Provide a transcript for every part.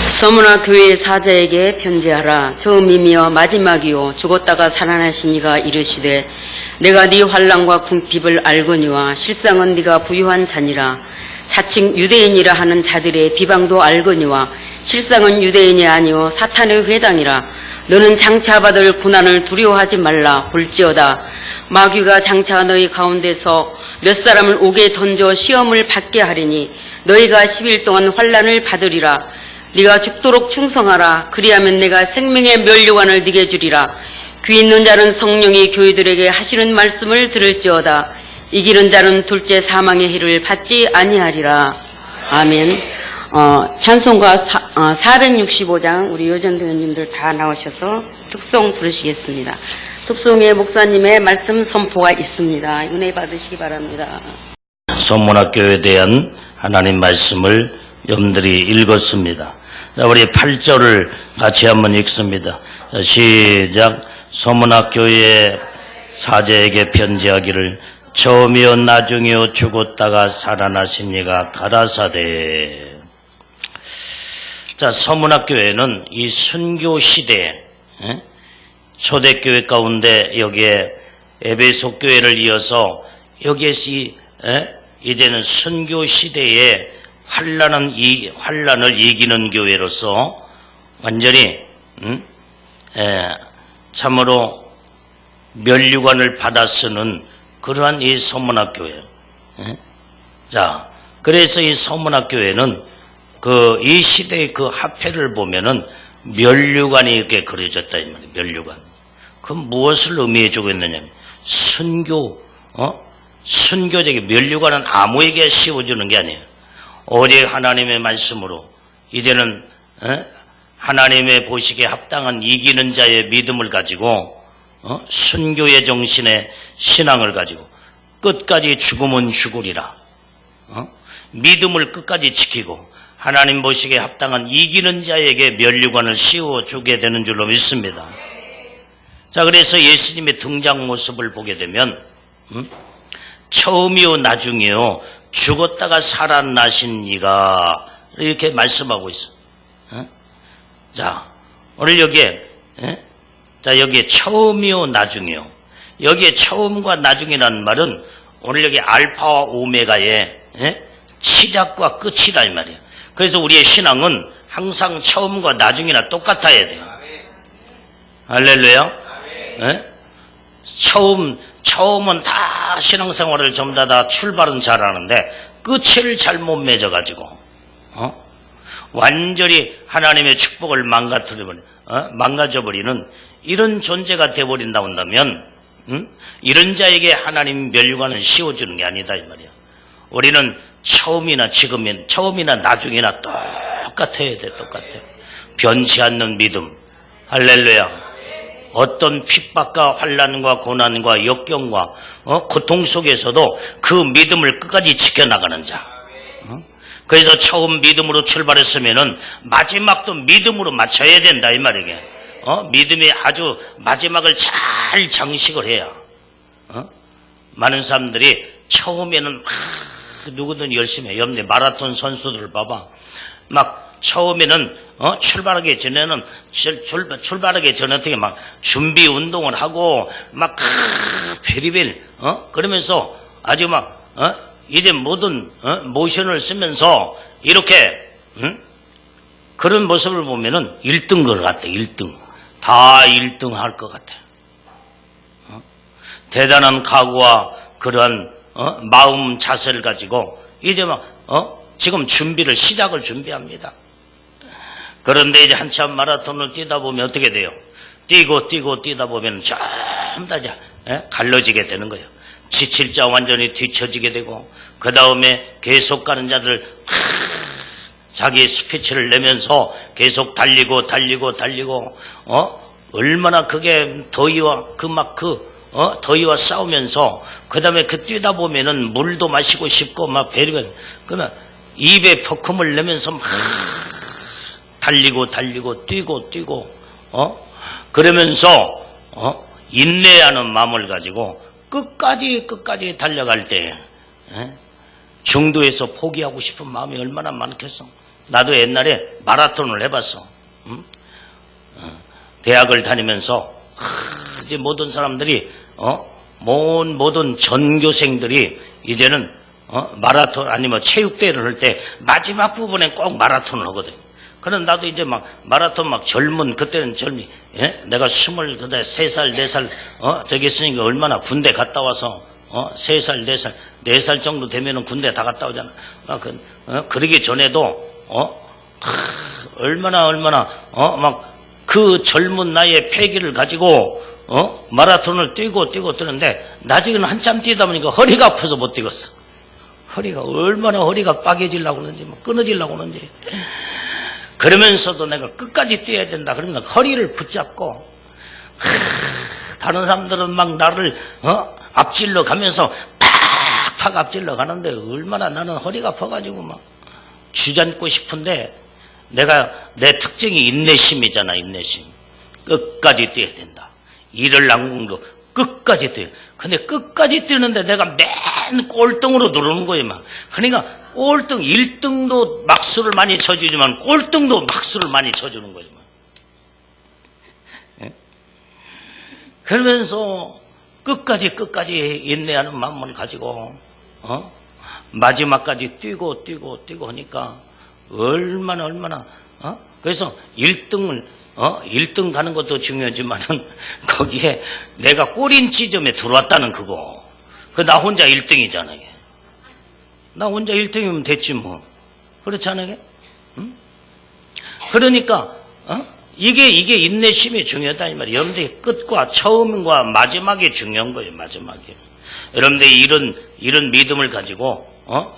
서문화 교회 사자에게 편지하라. 처음이며 마지막이요 죽었다가 살아나신 이가 이르시되 내가 네 환난과 궁핍을 알거니와 실상은 네가 부유한 자니라. 자칭 유대인이라 하는 자들의 비방도 알거니와 실상은 유대인이 아니요 사탄의 회당이라. 너는 장차 받을 고난을 두려워하지 말라. 볼지어다 마귀가 장차 너희 가운데서 몇 사람을 옥에 던져 시험을 받게 하리니 너희가 10일 동안 환난을 받으리라. 네가 죽도록 충성하라. 그리하면 내가 생명의 면류관을 네게 주리라. 귀 있는 자는 성령이 교회들에게 하시는 말씀을 들을지어다. 이기는 자는 둘째 사망의 해를 받지 아니하리라. 아멘. 찬송가 465장 우리 여전도님들 다 나오셔서 특송 부르시겠습니다. 특송에 목사님의 말씀 선포가 있습니다. 은혜 받으시기 바랍니다. 서문화교회에 대한 하나님 말씀을 여러분들이 읽었습니다. 자, 우리 8절을 같이 한번 읽습니다. 자, 시작. 서문화교회 사제에게 편지하기를 처음이요 나중이요 죽었다가 살아나신 이가 가라사대. 자, 서문화교회는 이 선교 시대에 초대교회 가운데 여기에 에베소 교회를 이어서 여기에서 이제는 선교 시대에 환란을 이기는 교회로서 완전히 참으로 면류관을 받아 쓰는 그러한 이 서문화교회. 자, 그래서 이 서문화교회는 이 시대의 그 화폐를 보면은 면류관이 이렇게 그려졌다 이 말이에요. 면류관. 그 무엇을 의미해 주고 있느냐면 순교적인 면류관은 아무에게 씌워주는 게 아니에요. 오직 하나님의 말씀으로 이제는 하나님의 보시기에 합당한 이기는 자의 믿음을 가지고 순교의 정신의 신앙을 가지고 끝까지 죽으면 죽으리라. 믿음을 끝까지 지키고 하나님 보시기에 합당한 이기는 자에게 면류관을 씌워주게 되는 줄로 믿습니다. 자, 그래서 예수님의 등장 모습을 보게 되면 처음이요 나중이요 죽었다가 살아나신 이가 이렇게 말씀하고 있어. 자, 오늘 여기에 처음이요 나중이요. 여기에 처음과 나중이라는 말은 오늘 여기 알파와 오메가의 시작과 끝이라 이 말이에요. 그래서 우리의 신앙은 항상 처음과 나중이나 똑같아야 돼요. 할렐루야. 처음은 다 신앙생활을 전부 다 출발은 잘하는데 끝을 잘못 맺어가지고 완전히 하나님의 축복을 망가져버리는 이런 존재가 되어버린다 한다면 이런 자에게 하나님 면류관을 씌워주는 게 아니다 이 말이야. 우리는 처음이나 나중이나 똑같아야 돼. 똑같아요. 변치 않는 믿음. 할렐루야. 어떤 핍박과 환난과 고난과 역경과 고통 속에서도 그 믿음을 끝까지 지켜나가는 자. 그래서 처음 믿음으로 출발했으면은 마지막도 믿음으로 맞춰야 된다 이 말이게. 믿음이 아주 마지막을 잘 장식을 해야. 많은 사람들이 처음에는 누구든 열심히 해. 옆에 마라톤 선수들을 봐봐. 막 처음에는 출발하기 전에는 어떻게 막 준비 운동을 하고 막 베리벨 그러면서 아주 막 이제 모든 모션을 쓰면서 이렇게 그런 모습을 보면은 1등 것 같아. 1등 다 1등 할 것 같아. 대단한 각오와 그러한 마음 자세를 가지고 이제 막 지금 시작을 준비합니다. 그런데 이제 한참 마라톤을 뛰다 보면 어떻게 돼요? 뛰다 보면 전부 다 갈라지게 되는 거예요. 지칠 자 완전히 뒤처지게 되고 그 다음에 계속 가는 자들 자기 스피치를 내면서 계속 달리고 얼마나 그게 더위와 싸우면서 그 다음에 뛰다 보면은 물도 마시고 싶고 막 그러면 입에 퍼큼을 내면서 막 달리고 뛰고 그러면서 인내하는 마음을 가지고 끝까지 달려갈 때 중도에서 포기하고 싶은 마음이 얼마나 많겠어. 나도 옛날에 마라톤을 해봤어. 대학을 다니면서 이제 모든 사람들이 모든 전교생들이 이제는 마라톤 아니면 체육대회를 할 때 마지막 부분에 꼭 마라톤을 하거든. 그럼 나도 이제 막 마라톤 막 젊은 그때는 젊이 예? 내가 23살 4살 저기 있으니까 얼마나 군대 갔다 와서 3살 4살 4살 정도 되면은 군대 다 갔다 오잖아. 그러기 전에도 얼마나 막 그 젊은 나이에 패기를 가지고 마라톤을 뛰고 뛰는데 나중에는 한참 뛰다 보니까 허리가 아파서 못 뛰겠어. 얼마나 허리가 빠개지려고 하는지 막 끊어지려고 하는지. 그러면서도 내가 끝까지 뛰어야 된다 그러면 허리를 붙잡고 다른 사람들은 막 나를 앞질러 가면서 팍팍 앞질러 가는데 얼마나 나는 허리가 아파가지고 막 주저앉고 싶은데 내 특징이 인내심이잖아. 인내심. 끝까지 뛰어야 된다. 이를 악물고 끝까지 뛰어. 근데 끝까지 뛰는데 내가 맨 꼴등으로 누르는 거예요. 막. 그러니까 꼴등 1등도 막수를 많이 쳐주지만 꼴등도 막수를 많이 쳐주는 거예요. 예? 그러면서 끝까지 인내하는 마음을 가지고 마지막까지 뛰고 하니까 얼마나 그래서 1등 가는 것도 중요하지만은 거기에 내가 꼬린 지점에 들어왔다는 그거. 나 혼자 1등이잖아. 나 혼자 1등이면 됐지 뭐. 그렇지 않아? 응? 그러니까 이게 인내심이 중요하다 이 말이에요. 여러분들이 끝과 처음과 마지막이 중요한 거예요. 마지막이. 여러분들이 이런 믿음을 가지고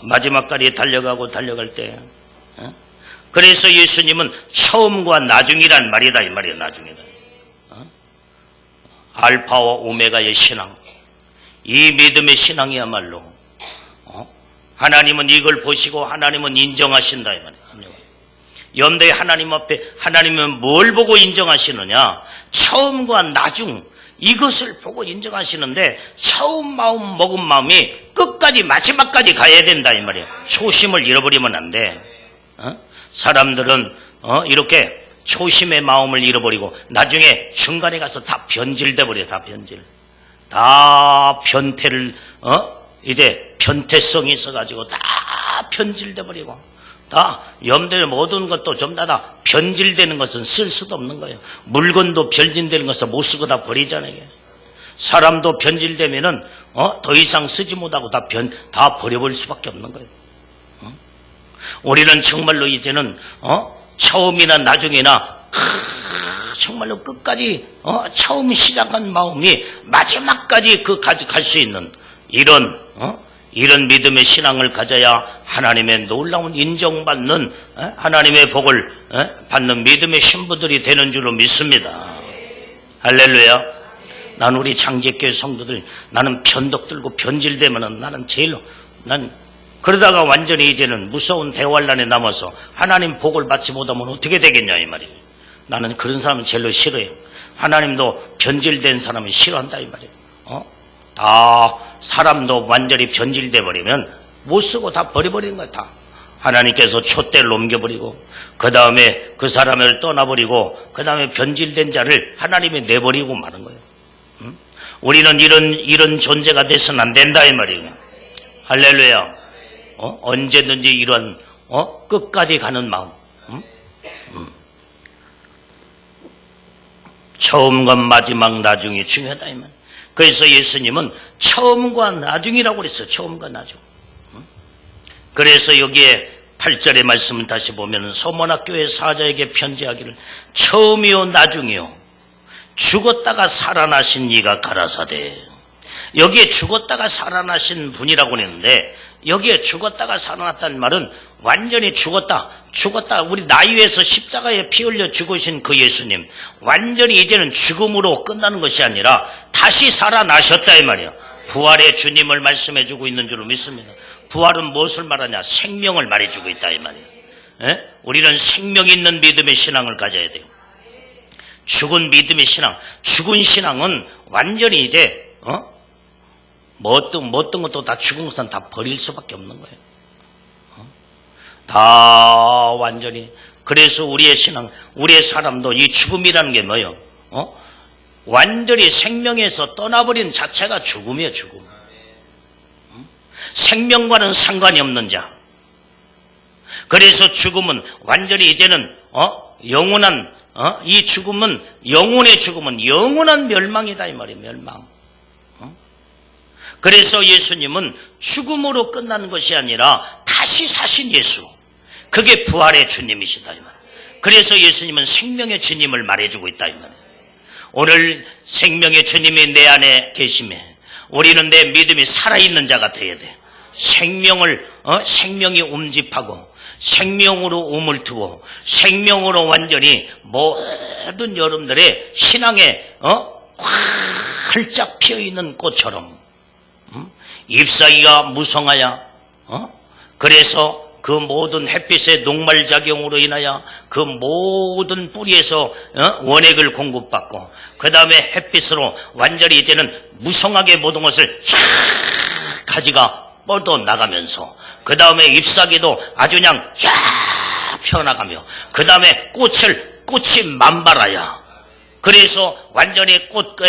마지막까지 달려갈 때 그래서 예수님은 처음과 나중이란 말이다 이 말이에요. 나중이다. 알파와 오메가의 신앙. 이 믿음의 신앙이야말로 하나님은 이걸 보시고 하나님은 인정하신다 이 말이에요. 여러분들이 하나님 앞에 하나님은 뭘 보고 인정하시느냐? 처음과 나중 이것을 보고 인정하시는데 처음 마음 먹은 마음이 끝까지 마지막까지 가야 된다 이 말이에요. 초심을 잃어버리면 안 돼. 사람들은 이렇게 초심의 마음을 잃어버리고 나중에 중간에 가서 다 변질돼 버려요. 다 변태를 이제 변태성이 있어가지고 다 변질돼 버리고 다 염두에 모든 것도 전부 다 변질되는 것은 쓸 수도 없는 거예요. 물건도 변질되는 것은 못 쓰고 다 버리잖아요. 사람도 변질되면은 더 이상 쓰지 못하고 다 버려버릴 수밖에 없는 거예요. 우리는 정말로 이제는 처음이나 나중이나 정말로 끝까지 처음 시작한 마음이 마지막까지 갈 수 있는 이런 믿음의 신앙을 가져야 하나님의 놀라운 인정받는 하나님의 복을 받는 믿음의 신부들이 되는 줄로 믿습니다. 할렐루야. 난 우리 장제교회 성도들 나는 변덕 들고 변질되면은 나는 난 그러다가 완전히 이제는 무서운 대환란에 남아서 하나님 복을 받지 못하면 어떻게 되겠냐 이 말이에요. 나는 그런 사람은 제일로 싫어해요. 하나님도 변질된 사람을 싫어한다 이 말이에요. 다 사람도 완전히 변질돼 버리면 못 쓰고 다 버려버리는 거야. 다 하나님께서 촛대를 옮겨버리고 그 다음에 그 사람을 떠나버리고 그 다음에 변질된 자를 하나님이 내버리고 마는 거예요. 우리는 이런 존재가 돼서는 안 된다 이 말이에요. 할렐루야. 언제든지 이런 끝까지 가는 마음. 처음과 마지막 나중이 중요하다 이 말. 그래서 예수님은 처음과 나중이라고 그랬어요. 처음과 나중. 그래서 여기에 8절의 말씀을 다시 보면 서문학교의 사자에게 편지하기를 처음이요 나중이요 죽었다가 살아나신 이가 가라사대. 여기에 죽었다가 살아나신 분이라고 했는데 여기에 죽었다가 살아났다는 말은 완전히 죽었다 우리 나이 위에서 십자가에 피 흘려 죽으신 그 예수님 완전히 이제는 죽음으로 끝나는 것이 아니라 다시 살아나셨다 이 말이에요. 부활의 주님을 말씀해 주고 있는 줄로 믿습니다. 부활은 무엇을 말하냐? 생명을 말해주고 있다 이 말이에요. 우리는 생명 있는 믿음의 신앙을 가져야 돼요. 죽은 믿음의 신앙, 죽은 신앙은 완전히 이제 뭐 어떤 것도 다 죽은 것은 다 버릴 수밖에 없는 거예요. 다 완전히. 그래서 우리의 신앙, 우리의 사람도 이 죽음이라는 게 뭐예요? 완전히 생명에서 떠나버린 자체가 죽음이에요, 죽음. 생명과는 상관이 없는 자. 그래서 죽음은 완전히 이제는 영원한 이 죽음은, 영혼의 죽음은 영원한 멸망이다 이 말이에요. 멸망. 그래서 예수님은 죽음으로 끝나는 것이 아니라 다시 사신 예수, 그게 부활의 주님이시다 이 말이에요. 그래서 예수님은 생명의 주님을 말해주고 있다 이 말이에요. 오늘 생명의 주님이 내 안에 계시면 우리는 내 믿음이 살아있는 자가 되어야 돼. 생명이 움집하고 생명으로 우물트고 생명으로 완전히 모든 여러분들의 신앙에 활짝 피어있는 꽃처럼 잎사귀가 무성하여 그래서 그 모든 햇빛의 녹말작용으로 인하여 그 모든 뿌리에서 원액을 공급받고 그 다음에 햇빛으로 완전히 이제는 무성하게 모든 것을 쫙 가지가 뻗어나가면서 그 다음에 잎사귀도 아주 그냥 쫙 펴나가며 그 다음에 꽃이 만발하여 그래서 완전히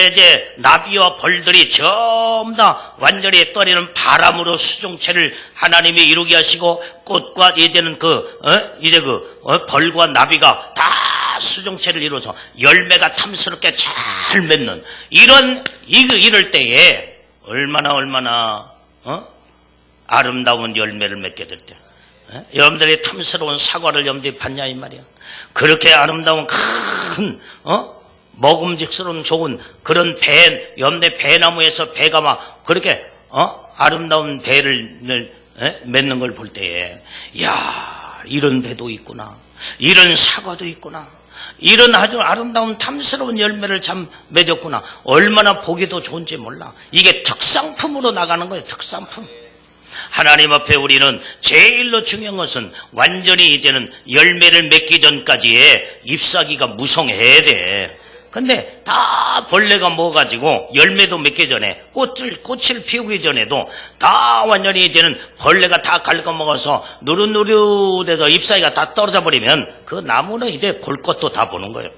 이제 나비와 벌들이 전부 다 완전히 떨리는 바람으로 수종체를 하나님이 이루게 하시고 꽃과 이제는 벌과 나비가 다 수종체를 이루어서 열매가 탐스럽게 잘 맺는 이럴 때에 얼마나 아름다운 열매를 맺게 될 때 여러분들이 탐스러운 사과를 여러분들이 봤냐 이 말이야. 그렇게 아름다운 큰 먹음직스러운 좋은 그런 여러분들 배나무에서 배가 막 그렇게 아름다운 배를 맺는 걸 볼 때에 야 이런 배도 있구나, 이런 사과도 있구나, 이런 아주 아름다운 탐스러운 열매를 참 맺었구나. 얼마나 보기도 좋은지 몰라. 이게 특상품으로 나가는 거예요. 특상품. 하나님 앞에 우리는 제일로 중요한 것은 완전히 이제는 열매를 맺기 전까지의 잎사귀가 무성해야 돼. 근데 다 벌레가 먹어가지고 열매도 맺기 전에 꽃을 피우기 전에도 다 완전히 이제는 벌레가 다 갉아먹어서 누릇누릇해서 잎사귀가 다 떨어져 버리면 그 나무는 이제 볼 것도 다 보는 거예요.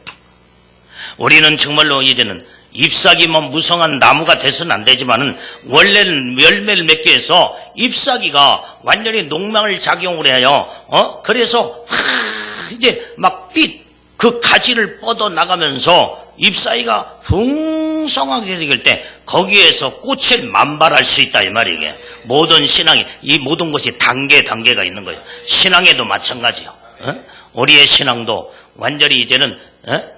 우리는 정말로 이제는 잎사귀만 무성한 나무가 돼서는 안 되지만은 원래는 열매를 맺기 위해서 잎사귀가 완전히 녹망을 작용을 해요. 그래서 이제 막 그 가지를 뻗어 나가면서 잎사귀가 풍성하게 생길 때 거기에서 꽃을 만발할 수 있다 이 말이에요. 모든 신앙이 이 모든 것이 단계가 있는 거예요. 신앙에도 마찬가지요. 우리의 신앙도 완전히 이제는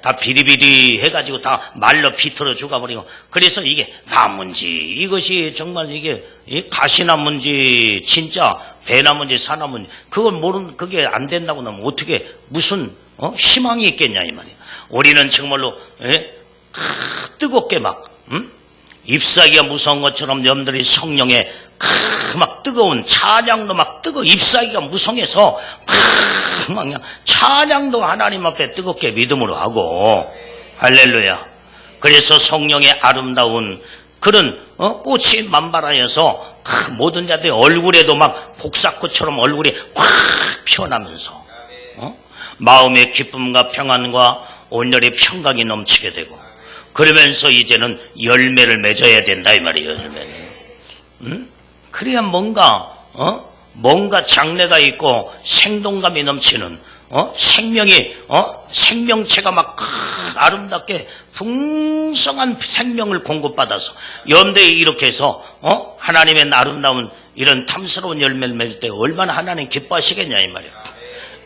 다 비리비리 해가지고 다 말로 비틀어 죽어버리고 그래서 이게 나무인지 이것이 정말 이게 가시나무인지 진짜 배나무인지 사나무인지 그걸 모르는 그게 안 된다고 하면 어떻게 무슨 희망이 있겠냐 이 말이에요. 우리는 정말로 뜨겁게 막 잎사귀가 무서운 것처럼 여러분들이 성령에 막 뜨거운 찬양도 막 잎사귀가 무성해서 막 그냥 찬양도 하나님 앞에 뜨겁게 믿음으로 하고 할렐루야. 그래서 성령의 아름다운 그런 꽃이 만발하여서 모든 자들의 얼굴에도 막 복사꽃처럼 얼굴이 확 피어나면서 마음의 기쁨과 평안과 온열의 평강이 넘치게 되고 그러면서 이제는 열매를 맺어야 된다 이 말이에요. 열매를. 그래야 뭔가 장래가 있고 생동감이 넘치는 생명체가 막 아름답게 풍성한 생명을 공급받아서 여러분들이 이렇게 해서 하나님의 아름다운 이런 탐스러운 열매를 맺을 때 얼마나 하나님 기뻐하시겠냐 이 말이에요.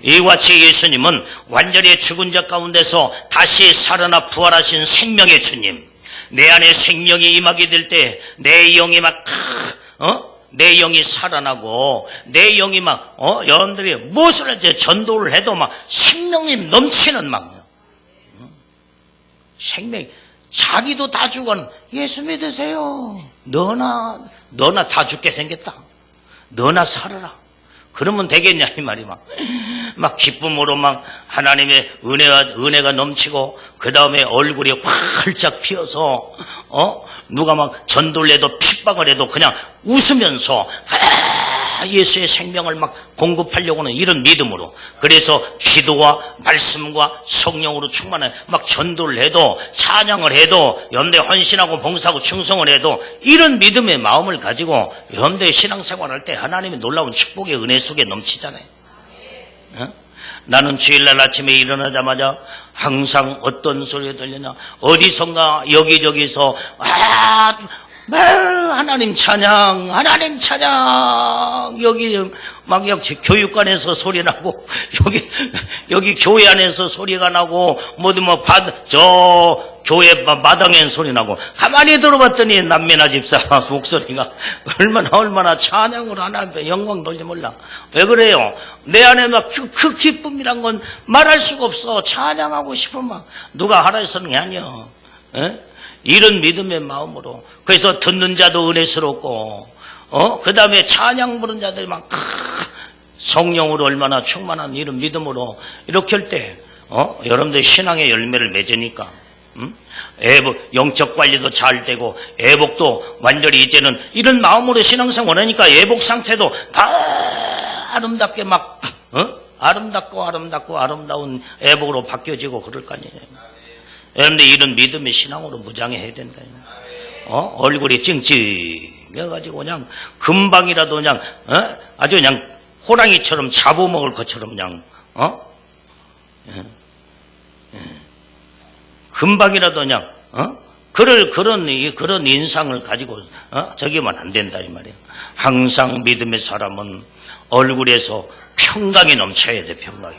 이와 같이 예수님은 완전히 죽은 자 가운데서 다시 살아나 부활하신 생명의 주님, 내 안에 생명이 임하게 될 때 내 영이 막 내 영이 살아나고 내 영이 막 여러분들이 무엇을 이제 전도를 해도 막 생명이 넘치는 막 생명이 자기도 다 죽은 예수 믿으세요. 너나 다 죽게 생겼다. 너나 살아라. 그러면 되겠냐 이 말이 막 기쁨으로 막 하나님의 은혜가 넘치고 그 다음에 얼굴이 활짝 피어서 누가 막 전도를 해도 핍박을 해도 그냥 웃으면서 예수의 생명을 막 공급하려고 하는 이런 믿음으로, 그래서 기도와 말씀과 성령으로 충만해 막 전도를 해도, 찬양을 해도, 여러분들 헌신하고 봉사하고 충성을 해도, 이런 믿음의 마음을 가지고 여러분들 신앙생활할 때 하나님의 놀라운 축복의 은혜 속에 넘치잖아요. 어? 나는 주일날 아침에 일어나자마자 항상 어떤 소리가 들리냐, 어디선가 여기저기서 하나님 찬양, 하나님 찬양, 여기 막 교육관에서 소리 나고, 여기 교회 안에서 소리가 나고, 저 교회 마당엔 소리 나고, 가만히 들어봤더니 남매나 집사 목소리가 얼마나 찬양을 하나님께 영광 돌지 몰라. 왜 그래요? 내 안에 막 그 기쁨이란 건 말할 수가 없어. 찬양하고 싶으면 막 누가 하라 해서는 게 아니야. 에? 이런 믿음의 마음으로. 그래서 듣는 자도 은혜스럽고, 그 다음에 찬양 부른 자들이 막 성령으로 얼마나 충만한 이런 믿음으로 이렇게 할 때, 여러분들 신앙의 열매를 맺으니까, 영적 관리도 잘 되고, 애복도 완전히 이제는 이런 마음으로 신앙생활 하니까 애복 상태도 다 아름답게 막, 아름답고 아름다운 애복으로 바뀌어지고 그럴 거 아니에요. 여러분들 이런 믿음의 신앙으로 무장해야 된다. 얼굴이 찡찡해가지고 그냥 금방이라도 그냥 아주 그냥 호랑이처럼 잡아먹을 것처럼 그냥 금방이라도 그냥 그런 인상을 가지고 저기만 안 된다 이 말이야. 항상 믿음의 사람은 얼굴에서 평강이 넘쳐야 돼. 평강이.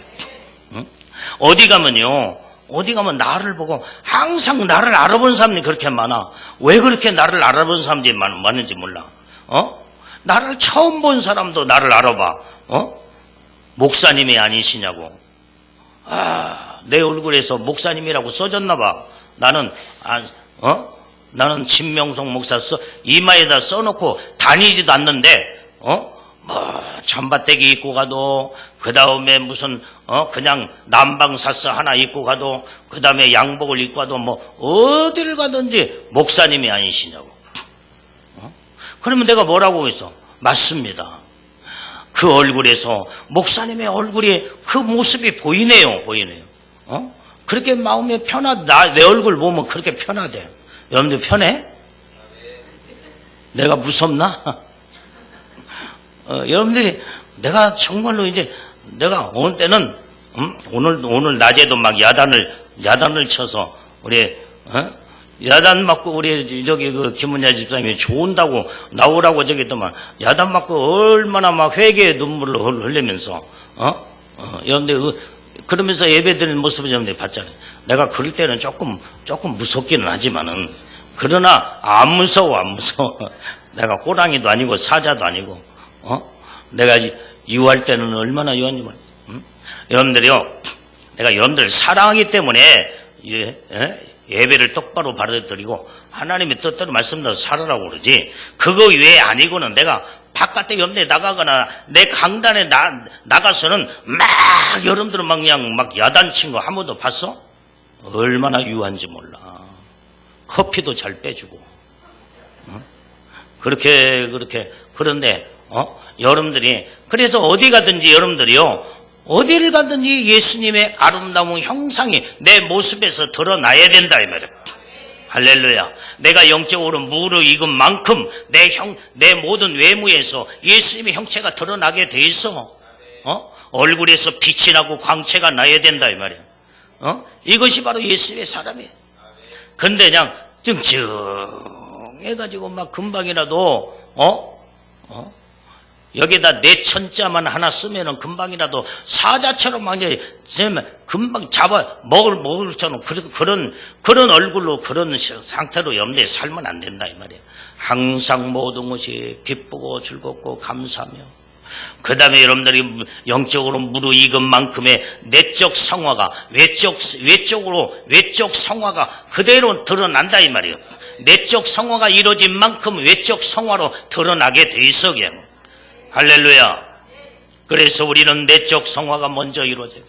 어디 가면 나를 보고 항상 나를 알아본 사람이 그렇게 많아. 왜 그렇게 나를 알아본 사람들이 많은지 몰라. 나를 처음 본 사람도 나를 알아봐. 목사님이 아니시냐고. 내 얼굴에서 목사님이라고 써졌나 봐. 나는 진명성 목사 이마에다 써놓고 다니지도 않는데, 잠바떼기 입고 가도, 그 다음에 무슨, 그냥 남방사스 하나 입고 가도, 그 다음에 양복을 입고 가도, 어디를 가든지 목사님이 아니시냐고. 그러면 내가 뭐라고 했어? 맞습니다. 그 얼굴에서 목사님의 얼굴이 그 모습이 보이네요. 그렇게 마음이 내 얼굴 보면 그렇게 편하대. 여러분들 편해? 내가 무섭나? 여러분들이 내가 정말로 이제 내가 오늘 때는 오늘 낮에도 막 야단을 쳐서 우리 야단 맞고 우리 저기 그 김은야 집사님이 좋은다고 나오라고 저기 했더만 야단 맞고 얼마나 막 회개의 눈물을 흘리면서 여러분들 그러면서 예배드리는 모습을 여러분들이 봤잖아요. 내가 그럴 때는 조금 무섭기는 하지만은 그러나 안 무서워. 내가 호랑이도 아니고 사자도 아니고 내가 유할 때는 얼마나 유한지 말이야. 여러분들이요, 내가 여러분들을 사랑하기 때문에 예배를 똑바로 받아들이고 하나님의 뜻대로 말씀대로 살아라고 그러지. 그거 외에 아니고는 내가 바깥에 여러분들이 나가거나 내 강단에 나가서는 막 여러분들은 그냥 막 야단친 거 한 번도 봤어? 얼마나 유한지 몰라. 커피도 잘 빼주고. 그렇게 그런데 여러분들이 그래서 어디 가든지 여러분들이요, 어디를 가든지 예수님의 아름다운 형상이 내 모습에서 드러나야 된다 이 말이야. 할렐루야. 내가 영적으로 무르익은 만큼 내 모든 외모에서 예수님의 형체가 드러나게 돼 있어. 얼굴에서 빛이 나고 광채가 나야 된다 이 말이야. 이것이 바로 예수님의 사람이에요. 근데 그냥 찡찡해가지고 막 금방이라도 여기다 내 천자만 하나 쓰면은 금방이라도 사자처럼 막 이제 금방 잡아 먹을 처럼 그런 얼굴로 그런 상태로 여러분들이 살면 안 된다 이 말이에요. 항상 모든 것이 기쁘고 즐겁고 감사하며, 그 다음에 여러분들이 영적으로 무르익은 만큼의 내적 성화가 외적 성화가 그대로 드러난다 이 말이에요. 내적 성화가 이루어진 만큼 외적 성화로 드러나게 돼 있어 그냥. 할렐루야. 그래서 우리는 내적 성화가 먼저 이루어져요.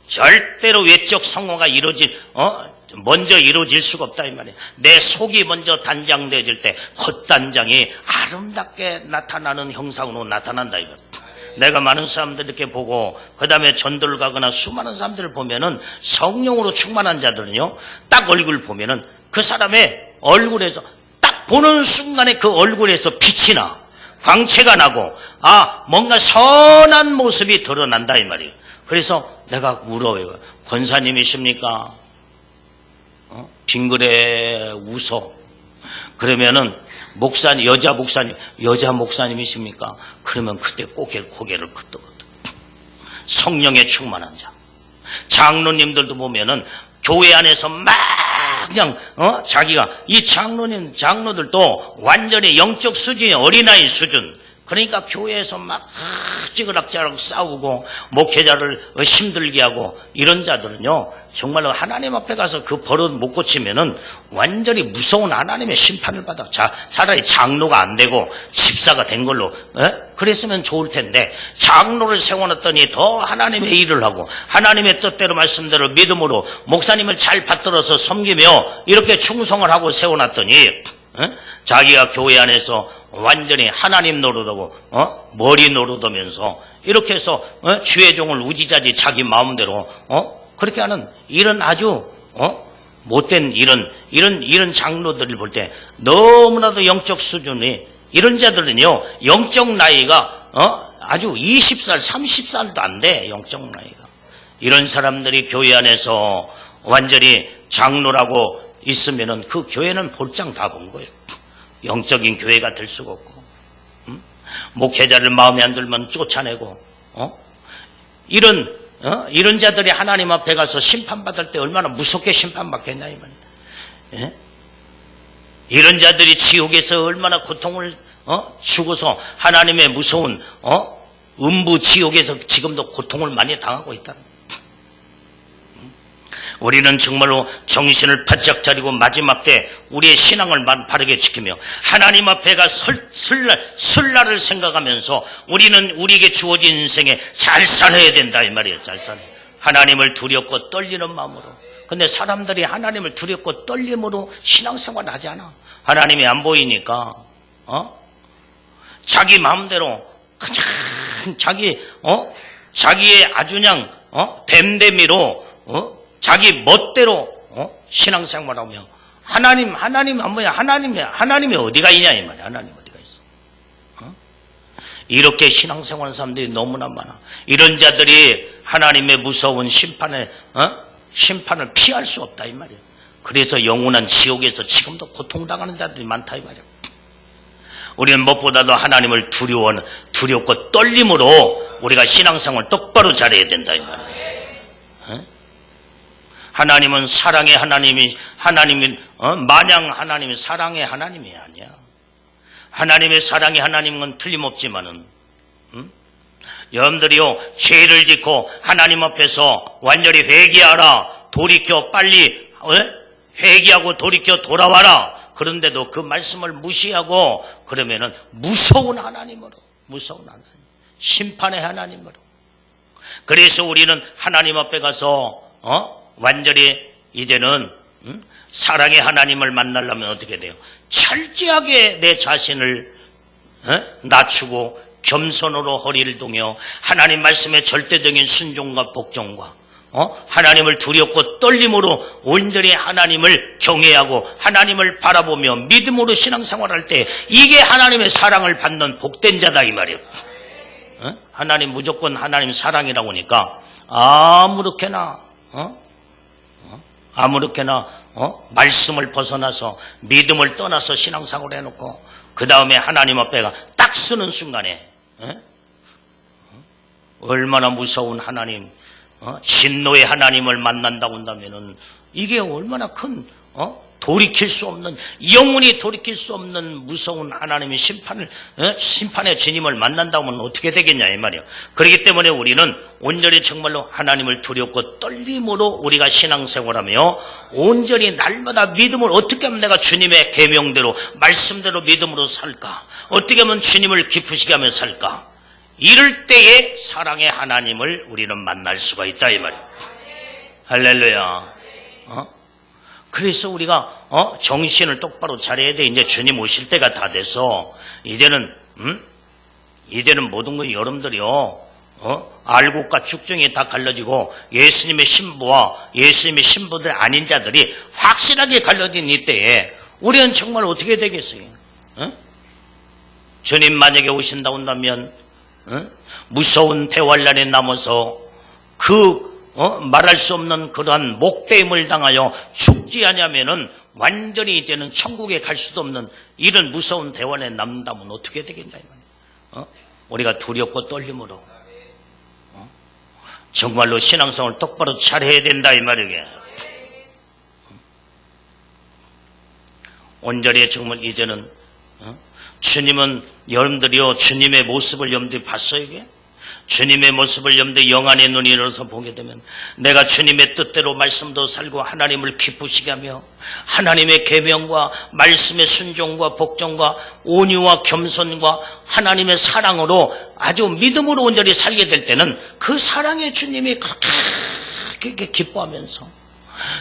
절대로 외적 성화가 이루어진 먼저 이루어질 수가 없다 이 말이에요. 내 속이 먼저 단장되어질 때 헛단장이 아름답게 나타나는 형상으로 나타난다 이 말이에요. 내가 많은 사람들 이렇게 보고 그 다음에 전도를 가거나 수많은 사람들을 보면은 성령으로 충만한 자들은요, 딱 얼굴 보면은 그 사람의 얼굴에서 딱 보는 순간에 그 얼굴에서 빛이 나, 광채가 나고, 아, 뭔가 선한 모습이 드러난다 이 말이에요. 그래서 내가 물어요. 권사님이십니까? 빙그레 웃어. 그러면은 목사님, 여자 목사님이십니까? 그러면 그때 고개를 끄덕끄덕. 성령에 충만한 자. 장로님들도 보면은 교회 안에서 막 그냥 자기가, 이 장로들도 완전히 영적 수준이 어린아이 수준. 그러니까 교회에서 막 찌그락찌그락 싸우고 목회자를 힘들게 하고, 이런 자들은요 정말로 하나님 앞에 가서 그 버릇 못 고치면은 완전히 무서운 하나님의 심판을 받아. 차라리 장로가 안 되고 집사가 된 걸로 그랬으면 좋을 텐데, 장로를 세워놨더니 더 하나님의 일을 하고 하나님의 뜻대로 말씀대로 믿음으로 목사님을 잘 받들어서 섬기며 이렇게 충성을 하고 세워놨더니 자기가 교회 안에서 완전히 하나님 노릇하고 머리 노릇하면서 이렇게 해서 주의 종을 우지자지 자기 마음대로 그렇게 하는 이런 아주 못된 이런 장로들을 볼 때 너무나도 영적 수준이, 이런 자들은요 영적 나이가 아주 20살 30살도 안 돼. 영적 나이가. 이런 사람들이 교회 안에서 완전히 장로라고 있으면은 그 교회는 볼장 다 본 거예요. 영적인 교회가 될 수가 없고, 목회자를 마음에 안 들면 쫓아내고, 이런 자들이 하나님 앞에 가서 심판받을 때 얼마나 무섭게 심판받겠냐 이 말이에요. 예? 이런 자들이 지옥에서 얼마나 고통을 죽어서 하나님의 무서운 음부 지옥에서 지금도 고통을 많이 당하고 있다는 거예요. 우리는 정말로 정신을 바짝 차리고 마지막 때 우리의 신앙을 바르게 지키며 하나님 앞에 가 설날을 생각하면서 우리는 우리에게 주어진 인생에 잘 살아야 된다 이 말이에요. 잘 살아야. 하나님을 두렵고 떨리는 마음으로. 근데 사람들이 하나님을 두렵고 떨림으로 신앙생활을 하지 않아. 하나님이 안 보이니까 자기 마음대로 그냥 자기의 아주 그냥 댐댐이로 자기 멋대로 신앙생활하며 하나님 안 보여. 하나님이 어디가 있냐 이 말이야. 하나님 어디가 있어? 이렇게 신앙생활하는 사람들이 너무나 많아. 이런 자들이 하나님의 무서운 심판을 피할 수 없다 이 말이야. 그래서 영원한 지옥에서 지금도 고통당하는 자들이 많다 이 말이야. 우리는 무엇보다도 하나님을 두렵고 떨림으로 우리가 신앙생활 똑바로 잘해야 된다 이 말이야. 하나님은 사랑의 하나님이 마냥 하나님이 사랑의 하나님이 아니야. 하나님의 사랑의 하나님은 틀림없지만은 여러분들이요 죄를 짓고 하나님 앞에서 완전히 회개하라, 돌이켜 빨리 회개하고 돌이켜 돌아와라. 그런데도 그 말씀을 무시하고 그러면은 무서운 하나님, 심판의 하나님으로. 그래서 우리는 하나님 앞에 가서 완전히 이제는 사랑의 하나님을 만나려면 어떻게 돼요? 철저하게 내 자신을 낮추고 겸손으로 허리를 동여 하나님 말씀의 절대적인 순종과 복종과 하나님을 두렵고 떨림으로 온전히 하나님을 경외하고 하나님을 바라보며 믿음으로 신앙생활할 때 이게 하나님의 사랑을 받는 복된 자다 이 말이에요. 하나님 무조건 하나님 사랑이라고 하니까 아무렇게나 말씀을 벗어나서 믿음을 떠나서 신앙생활을 해놓고 그 다음에 하나님 앞에가 딱 서는 순간에 얼마나 무서운 하나님, 진노의 하나님을 만난다고 한다면은 이게 얼마나 큰 돌이킬 수 없는, 영원히 돌이킬 수 없는 무서운 하나님의 심판의 주님을 만난다고 하면 어떻게 되겠냐 이 말이야. 그렇기 때문에 우리는 온전히 정말로 하나님을 두렵고 떨림으로 우리가 신앙생활하며 온전히 날마다 믿음을 어떻게 하면 내가 주님의 계명대로 말씀대로 믿음으로 살까, 어떻게 하면 주님을 기쁘시게 하며 살까, 이럴 때에 사랑의 하나님을 우리는 만날 수가 있다 이 말이야. 할렐루야. 그래서 우리가 정신을 똑바로 차려야 돼. 이제 주님 오실 때가 다 돼서 이제는 모든 거 여러분들이요 알곡과 죽정이 다 갈라지고 예수님의 신부와 예수님의 신부들 아닌 자들이 확실하게 갈라진 이때에 우리는 정말 어떻게 되겠어요? 주님 만약에 오신다 온다면 무서운 대환란에 남아서 말할 수 없는 그러한 목배임을 당하여 죽지 않으면은 완전히 이제는 천국에 갈 수도 없는 이런 무서운 대환에 남는다면 어떻게 되겠냐 이 말이에요. 우리가 두렵고 떨림으로 정말로 신앙생활을 똑바로 잘해야 된다 이 말이에요. 온전히 정말 이제는 주님은 여러분들이요 주님의 모습을 여러분들이 봤어요 이게? 주님의 모습을 여러분들 영안의 눈이 열어서 보게 되면 내가 주님의 뜻대로 말씀도 살고 하나님을 기쁘시게 하며 하나님의 계명과 말씀의 순종과 복종과 온유와 겸손과 하나님의 사랑으로 아주 믿음으로 온전히 살게 될 때는 그 사랑의 주님이 그렇게 기뻐하면서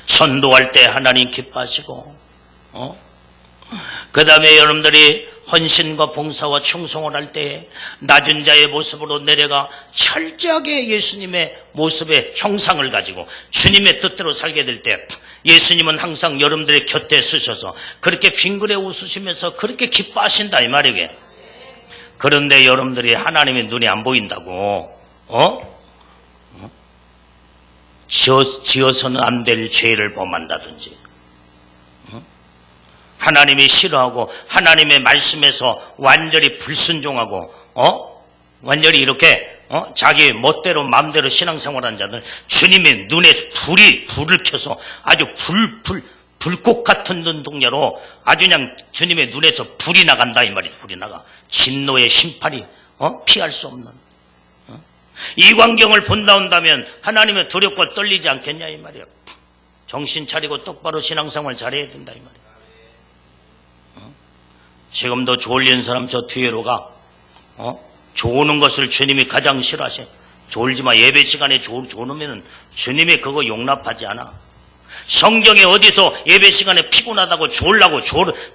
전도할 때 하나님 기뻐하시고 그 다음에 여러분들이 헌신과 봉사와 충성을 할 때 낮은 자의 모습으로 내려가 철저하게 예수님의 모습의 형상을 가지고 주님의 뜻대로 살게 될 때 예수님은 항상 여러분들의 곁에 서셔서 그렇게 빙그레 웃으시면서 그렇게 기뻐하신다 이 말이에요. 그런데 여러분들이 하나님의 눈이 안 보인다고 지어서는 안 될 죄를 범한다든지 하나님이 싫어하고 하나님의 말씀에서 완전히 불순종하고 완전히 이렇게 자기 멋대로 마음대로 신앙생활하는 자들 주님의 눈에 불을 켜서 아주 불꽃 같은 눈동자로 아주 그냥 주님의 눈에서 불이 나간다 이 말이 불이 나가 진노의 심판이 피할 수 없는 이 광경을 본다 온다면 하나님의 두렵고 떨리지 않겠냐 이 말이야. 정신 차리고 똑바로 신앙생활 잘해야 된다 이 말이야. 지금도 졸린 사람 저 뒤로 가. 조는 것을 주님이 가장 싫어하셔. 졸지마. 예배 시간에 조르면 주님이 그거 용납하지 않아. 성경에 어디서 예배 시간에 피곤하다고 졸라고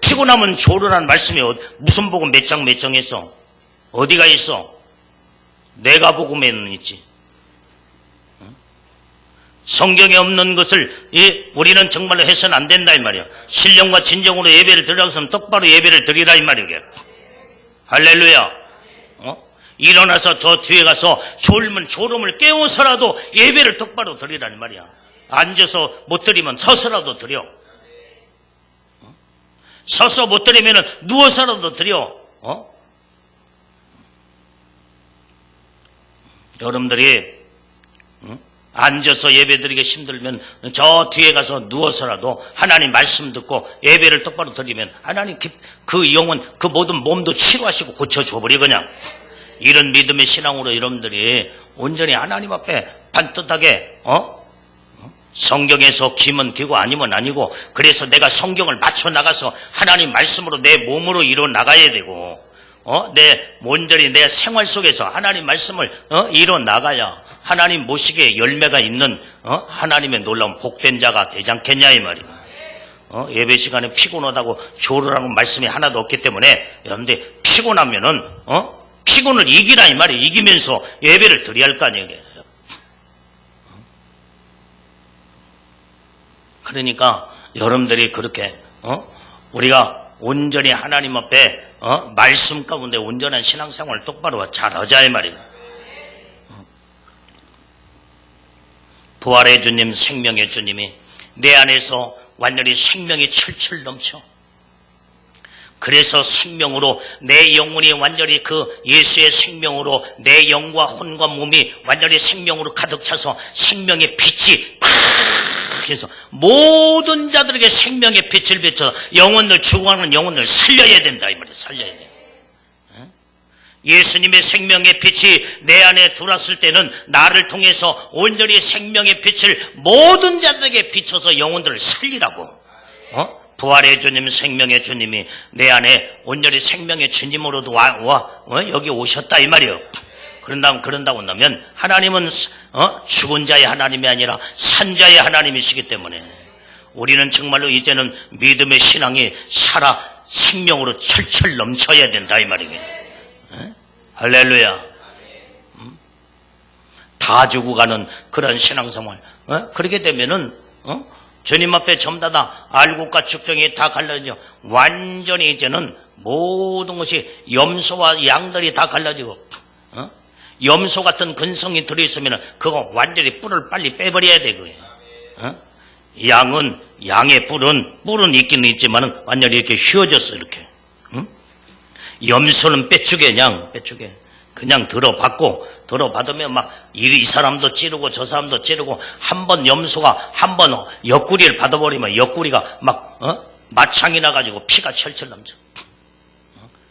피곤하면 조르라는 말씀이 무슨 복음 몇 장 했어? 어디가 있어? 내가 복음에는 있지. 성경에 없는 것을 우리는 정말로 해서는 안 된다 이 말이야. 신령과 진정으로 예배를 드리라고서는 똑바로 예배를 드리라 이 말이야. 할렐루야. 일어나서 저 뒤에 가서 졸음을 깨워서라도 예배를 똑바로 드리라는 말이야. 앉아서 못 드리면 서서라도 드려. 서서 못 드리면 누워서라도 드려. 여러분들이 앉아서 예배드리기 힘들면 저 뒤에 가서 누워서라도 하나님 말씀 듣고 예배를 똑바로 드리면 하나님 그 영혼 그 모든 몸도 치료하시고 고쳐줘 버려 그냥. 이런 믿음의 신앙으로 여러분들이 온전히 하나님 앞에 반듯하게 성경에서 기면 기고 아니면 아니고 그래서 내가 성경을 맞춰 나가서 하나님 말씀으로 내 몸으로 이뤄 나가야 되고 온전히 내 생활 속에서 하나님 말씀을 이뤄 나가야 하나님 모시기에 열매가 있는 하나님의 놀라운 복된 자가 되지 않겠냐 이 말이야. 예배 시간에 피곤하다고 조르라는 말씀이 하나도 없기 때문에 여러분들 피곤하면은 피곤을 이기라 이 말이야. 이기면서 예배를 드려야 할 거 아니에요. 그러니까 여러분들이 그렇게 우리가 온전히 하나님 앞에 말씀 가운데 온전한 신앙생활을 똑바로 잘하자 이 말이에요. 부활의 주님, 생명의 주님이 내 안에서 완전히 생명이 철철 넘쳐. 그래서 생명으로 내 영혼이 완전히 그 예수의 생명으로 내 영과 혼과 몸이 완전히 생명으로 가득 차서 생명의 빛이 팍 해서 모든 자들에게 생명의 빛을 비춰 영혼을 죽어가는 영혼을 살려야 된다 이 말이야. 살려야 돼. 예수님의 생명의 빛이 내 안에 들어왔을 때는 나를 통해서 온전히 생명의 빛을 모든 자들에게 비춰서 영혼들을 살리라고. 부활의 주님, 생명의 주님이 내 안에 온전히 생명의 주님으로도 여기 오셨다 이 말이에요. 그런다고 한다면 하나님은 죽은 자의 하나님이 아니라 산 자의 하나님이시기 때문에 우리는 정말로 이제는 믿음의 신앙이 살아 생명으로 철철 넘쳐야 된다 이 말이에요. 할렐루야. 다 주고 가는 그런 신앙생활. 그렇게 되면은 주님 앞에 전부 다 알곡과 측정이 다 갈라져 완전히 이제는 모든 것이 염소와 양들이 다 갈라지고 염소 같은 근성이 들어있으면 그거 완전히 뿔을 빨리 빼버려야 되고요. 양은 양의 뿔은 있기는 있지만 완전히 이렇게 휘어졌어 이렇게. 염소는 빼주게 그냥 들어받으면 막 이 사람도 찌르고 저 사람도 찌르고 한번 염소가 한번 옆구리를 받아버리면 옆구리가 막 마창이 나가지고 피가 철철 넘쳐.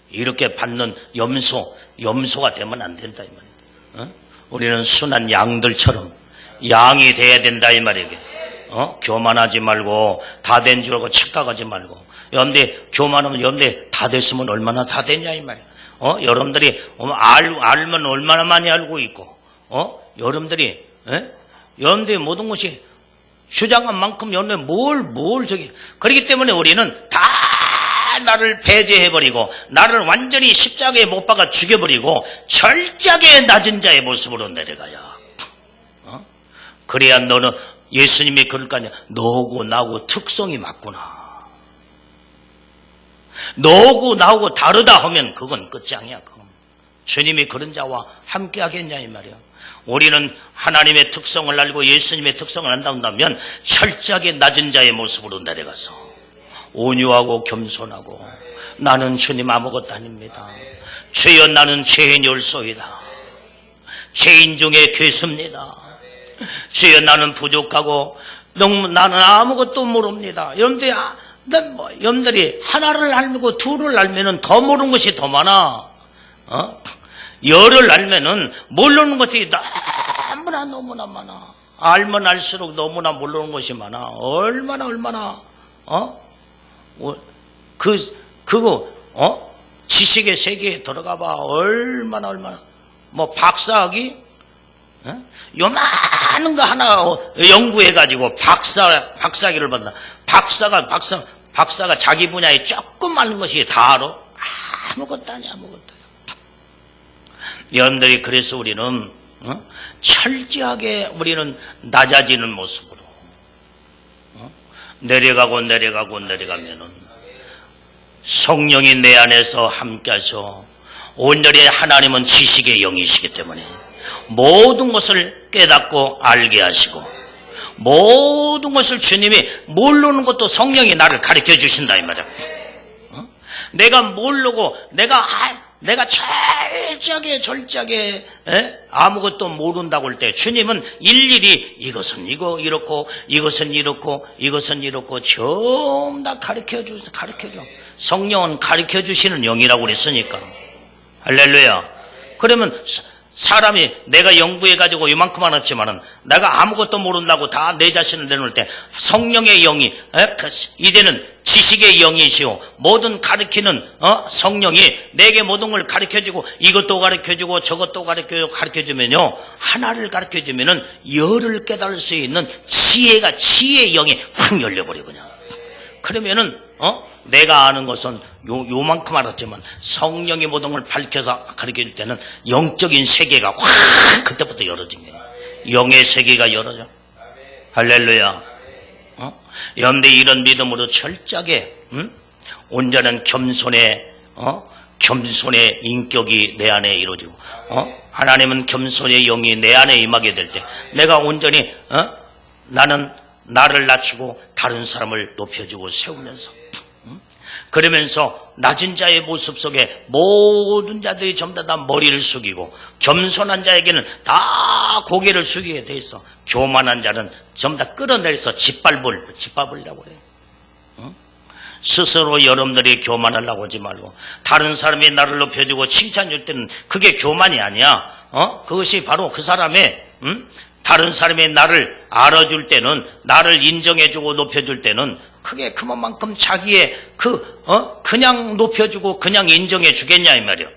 이렇게 받는 염소가 되면 안 된다 이 말이에요. 우리는 순한 양들처럼 양이 돼야 된다 이 말이에요. 교만하지 말고 다 된 줄 알고 착각하지 말고. 여러분들 교만하면 여러분들 다 됐으면 얼마나 다 됐냐 이 말이에요. 여러분들이 알면 얼마나 많이 알고 있고, 여러분들이 모든 것이 주장한 만큼 여러분들 뭘 그렇기 때문에 우리는 다 나를 배제해버리고, 나를 완전히 십자가에 못 박아 죽여버리고, 철저하게 낮은 자의 모습으로 내려가야. 그래야 너는 예수님이 그럴 거 아니야. 너고 나고 특성이 맞구나. 너고 나하고 다르다 하면 그건 끝장이야. 그건. 주님이 그런 자와 함께 하겠냐 이 말이야. 우리는 하나님의 특성을 알고 예수님의 특성을 안다면 철저하게 낮은 자의 모습으로 내려가서 온유하고 겸손하고 나는 주님 아무것도 아닙니다. 주여 나는 죄인이올소이다. 죄인 중에 괴수입니다. 주여 나는 부족하고 나는 아무것도 모릅니다. 여러분들이 하나를 알고 둘을 알면은 더 모르는 것이 더 많아. 열을 알면은 모르는 것이 너무나 많아. 알면 알수록 너무나 모르는 것이 많아. 얼마나 지식의 세계에 들어가 봐. 얼마나 뭐 박사학이 요만한 거 하나 연구해가지고 박사학위를 받나. 박사가 자기 분야에 조금 아는 것이 다 알아? 아무것도 아니야. 여러분들이 그래서 우리는 철저하게 우리는 낮아지는 모습으로 내려가면은 성령이 내 안에서 함께하셔. 온전히 하나님은 지식의 영이시기 때문에 모든 것을 깨닫고 알게 하시고 모든 것을 주님이 모르는 것도 성령이 나를 가르쳐 주신다 이 말이야. 내가 모르고 내가 철저하게 아무것도 모른다고 할 때 주님은 일일이 이것은 이렇고 이것은 이렇고 전부 다 가르쳐 줘. 성령은 가르쳐 주시는 영이라고 그랬으니까. 할렐루야. 그러면 사람이 내가 연구해가지고 이만큼 알았지만은 내가 아무것도 모른다고 다 내 자신을 내놓을 때 성령의 영이 이제는 지식의 영이시오. 모든 가르치는 성령이 내게 모든 걸 가르쳐주고 이것도 가르쳐주고 저것도 가르쳐주면요 하나를 가르쳐주면은 열을 깨달을 수 있는 지혜의 영이 확 열려버려 그냥. 그러면은 내가 아는 것은 요만큼 알았지만 성령이 모든 걸 밝혀서 가르쳐줄 때는 영적인 세계가 확 그때부터 열어진 거예요. 영의 세계가 열어져. 할렐루야. 여러분들 이런 믿음으로 철저하게 온전한 겸손의 인격이 내 안에 이루어지고 하나님은 겸손의 영이 내 안에 임하게 될 때 내가 온전히 나는 나를 낮추고 다른 사람을 높여주고 세우면서 그러면서 낮은 자의 모습 속에 모든 자들이 전부 다 머리를 숙이고 겸손한 자에게는 다 고개를 숙이게 돼 있어. 교만한 자는 전부 다 끌어내려서 짓밟으려고 그래요. 스스로 여러분들이 교만하려고 하지 말고 다른 사람이 나를 높여주고 칭찬줄 때는 그게 교만이 아니야. 그것이 바로 그 사람의 다른 사람이 나를 알아줄 때는 나를 인정해주고 높여줄 때는 그게 그만큼 자기의 그냥 높여주고 그냥 인정해 주겠냐 이 말이야.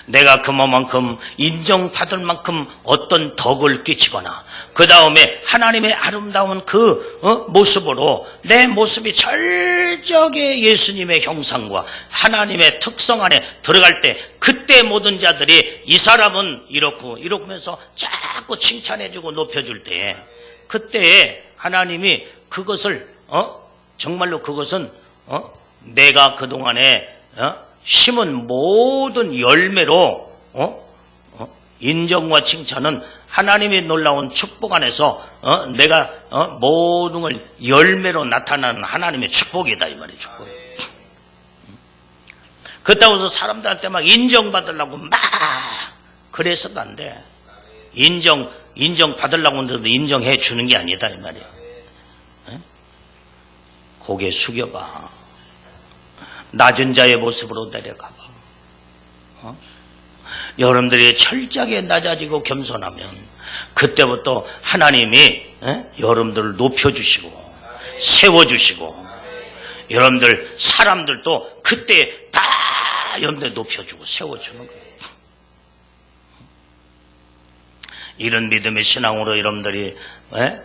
내가 그만큼 인정받을 만큼 어떤 덕을 끼치거나 그 다음에 하나님의 아름다운 그 모습으로 내 모습이 철저하게 예수님의 형상과 하나님의 특성 안에 들어갈 때 그때 모든 자들이 이 사람은 이렇고 하면서 자꾸 칭찬해주고 높여줄 때 그때에 하나님이 그것을 정말로 그것은 내가 그동안에 심은 모든 열매로 인정과 칭찬은 하나님의 놀라운 축복 안에서 내가 모든 걸 열매로 나타나는 하나님의 축복이다 이 말이에요. 축복. 그렇다고 해서 사람들한테 막 인정받으려고 막 그래서도 안 돼. 인정 받으려고 하는데도 인정해 주는 게 아니다 이 말이에요. 고개 숙여봐. 낮은 자의 모습으로 내려가봐. 여러분들이 철저하게 낮아지고 겸손하면 그때부터 하나님이 여러분들을 높여주시고 세워주시고 여러분들 사람들도 그때 다 여러분들 높여주고 세워주는 거예요. 이런 믿음의 신앙으로 여러분들이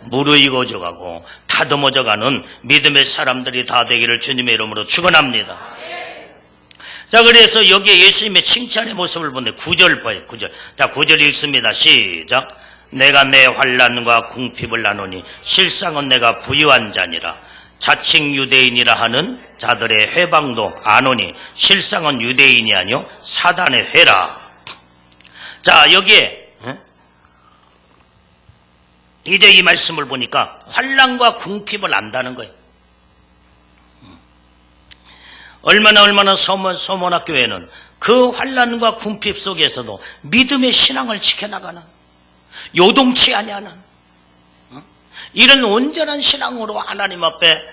무르익어져가고 다듬어져가는 믿음의 사람들이 다 되기를 주님의 이름으로 축원합니다. 자, 그래서 여기에 예수님의 칭찬의 모습을 보는데 9절 봐요. 9절. 자, 9절 읽습니다. 시작. 내가 내 환난과 궁핍을 나누니 실상은 내가 부유한 자니라. 자칭 유대인이라 하는 자들의 회방도 아노니 실상은 유대인이 아니요 사단의 회라. 자, 여기에 이제 이 말씀을 보니까 환난과 궁핍을 안다는 거예요. 얼마나 서문학교에는 그 환난과 궁핍 속에서도 믿음의 신앙을 지켜나가는 요동치 아니하는 이런 온전한 신앙으로 하나님 앞에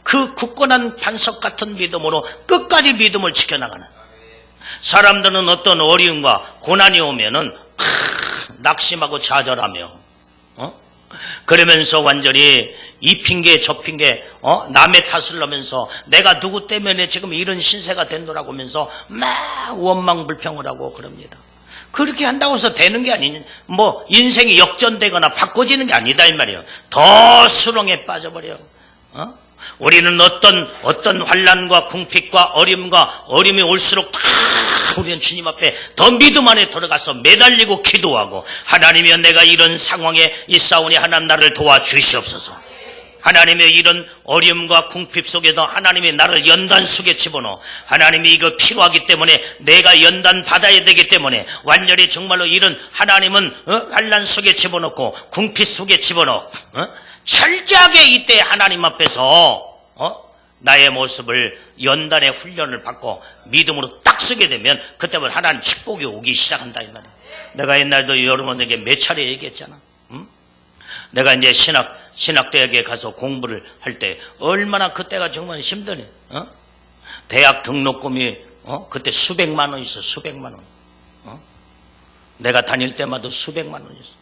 그 굳건한 반석 같은 믿음으로 끝까지 믿음을 지켜나가는 사람들은 어떤 어려움과 고난이 오면은 낙심하고 좌절하며 그러면서 완전히 이 핑계 저 핑계 남의 탓을 하면서 내가 누구 때문에 지금 이런 신세가 된다라고 하면서 막 원망불평을 하고 그럽니다. 그렇게 한다고 해서 되는 게 아니냐. 뭐 인생이 역전되거나 바꿔지는 게 아니다 이 말이에요. 더 수렁에 빠져버려. 우리는 어떤 환난과 궁핍과 어려움이 올수록 다 우리는 주님 앞에 더 믿음 안에 들어가서 매달리고 기도하고 하나님이여 내가 이런 상황에 있사오니 하나님 나를 도와주시옵소서. 하나님의 이런 어려움과 궁핍 속에서 하나님이 나를 연단 속에 집어넣어 하나님이 이거 필요하기 때문에 내가 연단 받아야 되기 때문에 완전히 정말로 이런 하나님은 환난 속에 집어넣고 궁핍 속에 집어넣어 철저하게 이때 하나님 앞에서 나의 모습을 연단의 훈련을 받고 믿음으로 딱 서게 되면 그때부터 하나님 축복이 오기 시작한다 이 말이야. 내가 옛날도 여러분에게 몇 차례 얘기했잖아. 내가 이제 신학대학에 가서 공부를 할 때 얼마나 그때가 정말 힘드니. 대학 등록금이 그때 수백만 원 있어. 수백만 원. 내가 다닐 때마다 수백만 원 있어.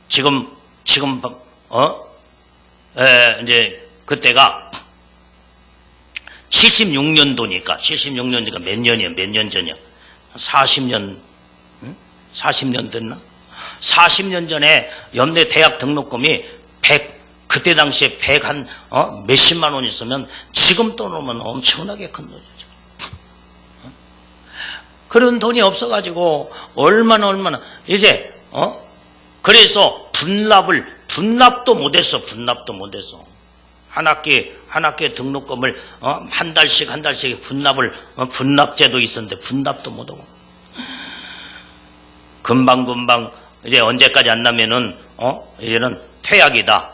지금 이제 그때가 76년도니까 몇 년 전이야? 40년 됐나? 40년 전에 연대 대학 등록금이 그때 당시에 100 몇십만 원 있으면 지금 돈 오면 엄청나게 큰 돈이죠. 그런 돈이 없어가지고 얼마나 이제 그래서 분납도 못했어. 한 학기 등록금을 한 달씩 분납제도 있었는데 분납도 못하고 금방 이제 언제까지 안 나면은 이제는 퇴학이다.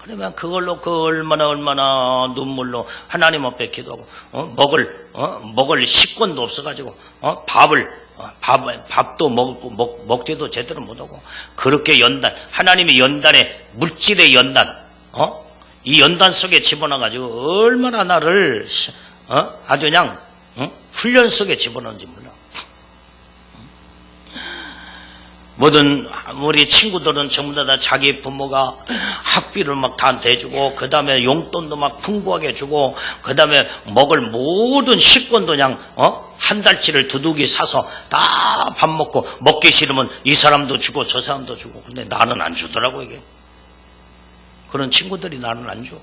그러면 그걸로 얼마나 눈물로 하나님 앞에 기도하고 먹을 식권도 없어가지고 밥도 먹지도 제대로 못하고 그렇게 하나님의 연단에 물질의 연단 이 연단 속에 집어넣어가지고 얼마나 나를 아주 그냥 훈련 속에 집어넣는지 몰라. 모든 우리 친구들은 전부 다 자기 부모가 학비를 막 다 대주고, 그 다음에 용돈도 막 풍부하게 주고, 그 다음에 먹을 모든 식권도 그냥 한 달치를 두둑이 사서 다 밥 먹고, 먹기 싫으면 이 사람도 주고 저 사람도 주고. 근데 나는 안 주더라고 이게. 그런 친구들이 나는 안 줘.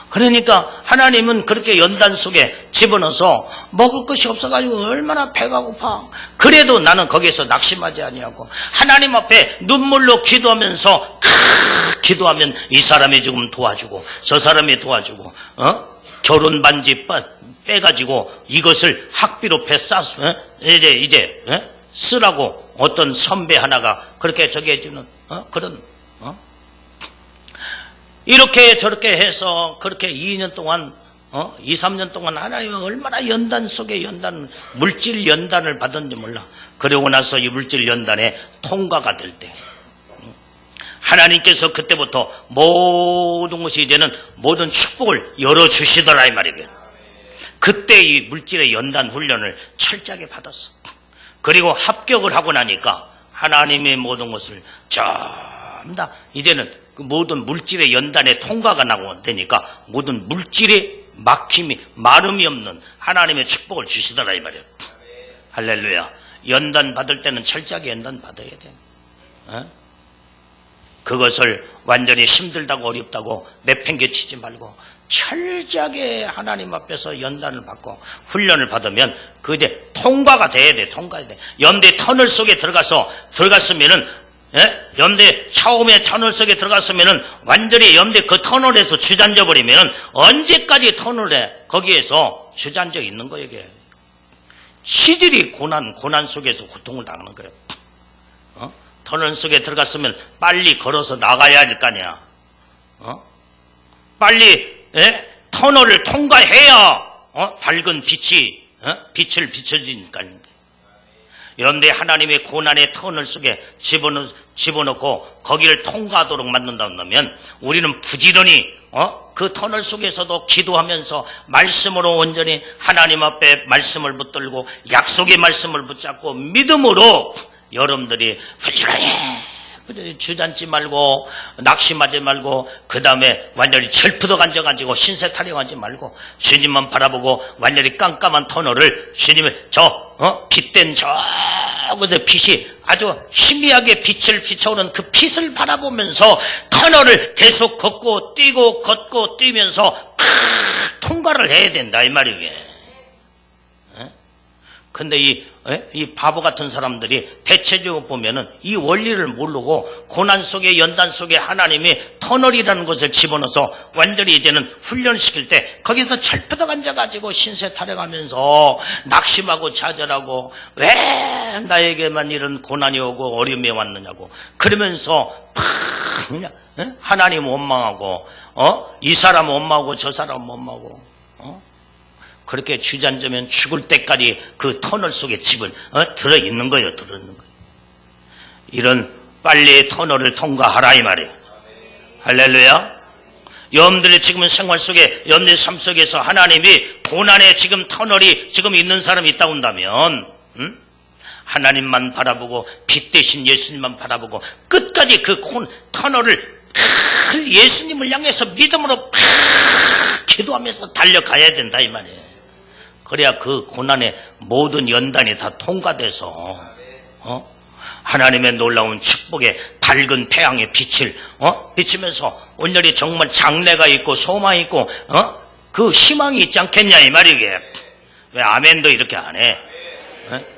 그러니까 하나님은 그렇게 연단 속에 집어넣어서 먹을 것이 없어가지고 얼마나 배가 고파. 그래도 나는 거기에서 낙심하지 아니하고 하나님 앞에 눈물로 기도하면서 기도하면 이 사람이 지금 도와주고 저 사람이 도와주고 결혼 반지 빼가지고 이것을 학비로 싸서 이제 쓰라고 어떤 선배 하나가 그렇게 저기 해주는 그런 이렇게 저렇게 해서 그렇게 2년 동안 2, 3년 동안 하나님은 얼마나 연단 속에 물질 연단을 받았는지 몰라. 그러고 나서 이 물질 연단에 통과가 될 때 하나님께서 그때부터 모든 것이 이제는 모든 축복을 열어주시더라 이 말이에요. 그때 이 물질의 연단 훈련을 철저하게 받았어. 그리고 합격을 하고 나니까 하나님의 모든 것을 전부 다 이제는 그 모든 물질의 연단에 통과가 나고 되니까 모든 물질의 막힘이 마름이 없는 하나님의 축복을 주시더라 이 말이에요. 할렐루야. 연단 받을 때는 철저하게 연단 받아야 돼. 그것을 완전히 힘들다고 어렵다고 내팽개치지 말고 철저하게 하나님 앞에서 연단을 받고 훈련을 받으면 그 이제 통과가 돼야 돼. 통과해야 돼. 연대 터널 속에 들어갔으면은 염대 처음에 터널 속에 들어갔으면은 완전히 염대 그 터널에서 주저앉아 버리면은 언제까지 터널에 거기에서 주저앉아 있는 거예요. 이게 시질이 고난 속에서 고통을 당하는 거예요. 터널 속에 들어갔으면 빨리 걸어서 나가야 할 거 아니야. 빨리 터널을 통과해야 밝은 빛을 비춰지니까. 그런데 하나님의 고난의 터널 속에 집어넣고 거기를 통과하도록 만든다면 우리는 부지런히 그 터널 속에서도 기도하면서 말씀으로 온전히 하나님 앞에 말씀을 붙들고 약속의 말씀을 붙잡고 믿음으로 여러분들이 부지런히 주저앉지 말고 낙심하지 말고 그 다음에 완전히 철푸덕 앉아가지고 신세 타령하지 말고 주님만 바라보고 완전히 깜깜한 터널을 주님의 빛된 저곳의 빛이 아주 희미하게 빛을 비춰오는 그 빛을 바라보면서 터널을 계속 걷고 뛰면서 통과를 해야 된다 이 말이에요. 근데 이 바보 같은 사람들이 대체적으로 보면은 이 원리를 모르고 고난 속에 연단 속에 하나님이 터널이라는 것을 집어넣어서 완전히 이제는 훈련시킬 때 거기서 철푸덕 앉아가지고 신세 타령하면서 낙심하고 좌절하고 왜 나에게만 이런 고난이 오고 어려움이 왔느냐고 그러면서 그냥 하나님 원망하고 이 사람 원망하고 저 사람 원망하고 그렇게 주저앉으면 죽을 때까지 그 터널 속에 집을 들어있는 거예요. 이런 빨리 터널을 통과하라 이 말이에요. 할렐루야. 여러분들의 지금 생활 속에 여러분들의 삶 속에서 하나님이 고난의 지금 터널이 지금 있는 사람이 있다고 한다면 하나님만 바라보고 빛 대신 예수님만 바라보고 끝까지 그 터널을 예수님을 향해서 믿음으로 기도하면서 달려가야 된다 이 말이에요. 그래야 그 고난의 모든 연단이 다 통과돼서 하나님의 놀라운 축복의 밝은 태양의 빛을 비치면서 온전히 정말 장래가 있고 소망이 있고 그 희망이 있지 않겠냐 이 말이게. 왜 아멘도 이렇게 안 해?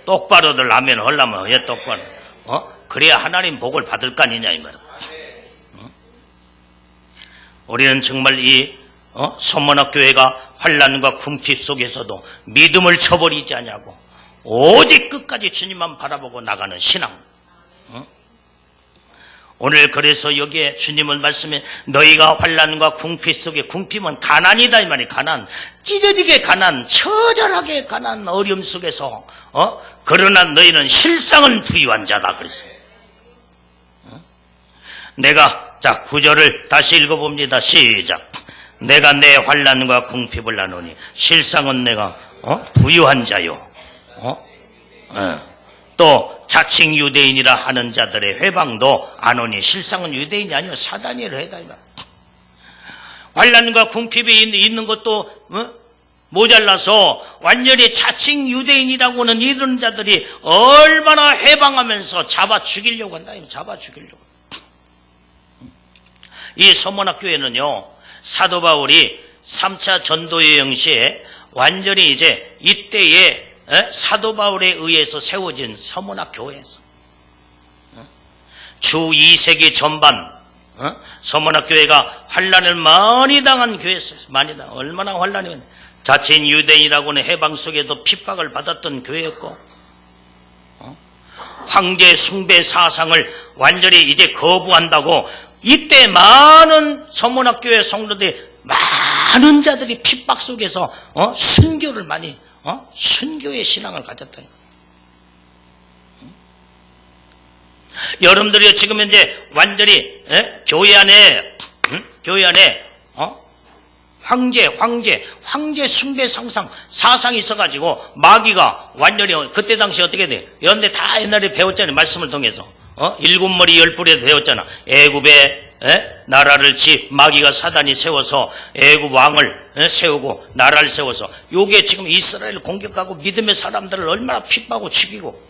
똑바로들 아멘 하려면 왜 똑바로 그래야 하나님 복을 받을 거 아니냐 이 말이야. 우리는 정말 이 선문학 교회가 환난과 궁핍 속에서도 믿음을 저버리지 않냐고 오직 끝까지 주님만 바라보고 나가는 신앙. 오늘 그래서 여기에 주님을 말씀해 너희가 환난과 궁핍 속에 궁핍은 가난이다 이 말이 가난 찢어지게 가난 처절하게 가난 어려움 속에서 그러나 너희는 실상은 부유한 자다 그랬어요. 내가 자 9절을 다시 읽어봅니다. 시작. 내가 내 환난과 궁핍을 나누니 실상은 내가 부유한 자요. 또 자칭 유대인이라 하는 자들의 회방도 안 오니 실상은 유대인이 아니요 사단이라 해다. 환난과 궁핍이 있는 것도 모자라서 완전히 자칭 유대인이라고는 이런 자들이 얼마나 해방하면서 잡아 죽이려고 한다. 잡아 죽이려고. 이 서문학교에는요, 사도 바울이 3차 전도여행 시에 완전히 이제 이때에 사도 바울에 의해서 세워진 서문학교에서 주 2세기 전반 서문학교회가 환난을 많이 당한 교회였어요. 얼마나 환난이면 자칭 유대인이라고는 해방 속에도 핍박을 받았던 교회였고, 황제 숭배 사상을 완전히 이제 거부한다고 이때 많은 서문학교회 성도들이 많은 자들이 핍박 속에서 순교를 많이 순교의 신앙을 가졌다. 여러분들이 지금 현재 완전히 교회 안에 황제 숭배 사상이 있어가지고 마귀가 완전히 그때 당시 어떻게 돼? 여러분들 다 옛날에 배웠잖아요. 말씀을 통해서 일곱 머리 열 뿔에 배웠잖아. 애굽에 나라를 마귀가 사단이 세워서 애굽 왕을 세우고 나라를 세워서 요게 지금 이스라엘을 공격하고 믿음의 사람들을 얼마나 핍박하고 죽이고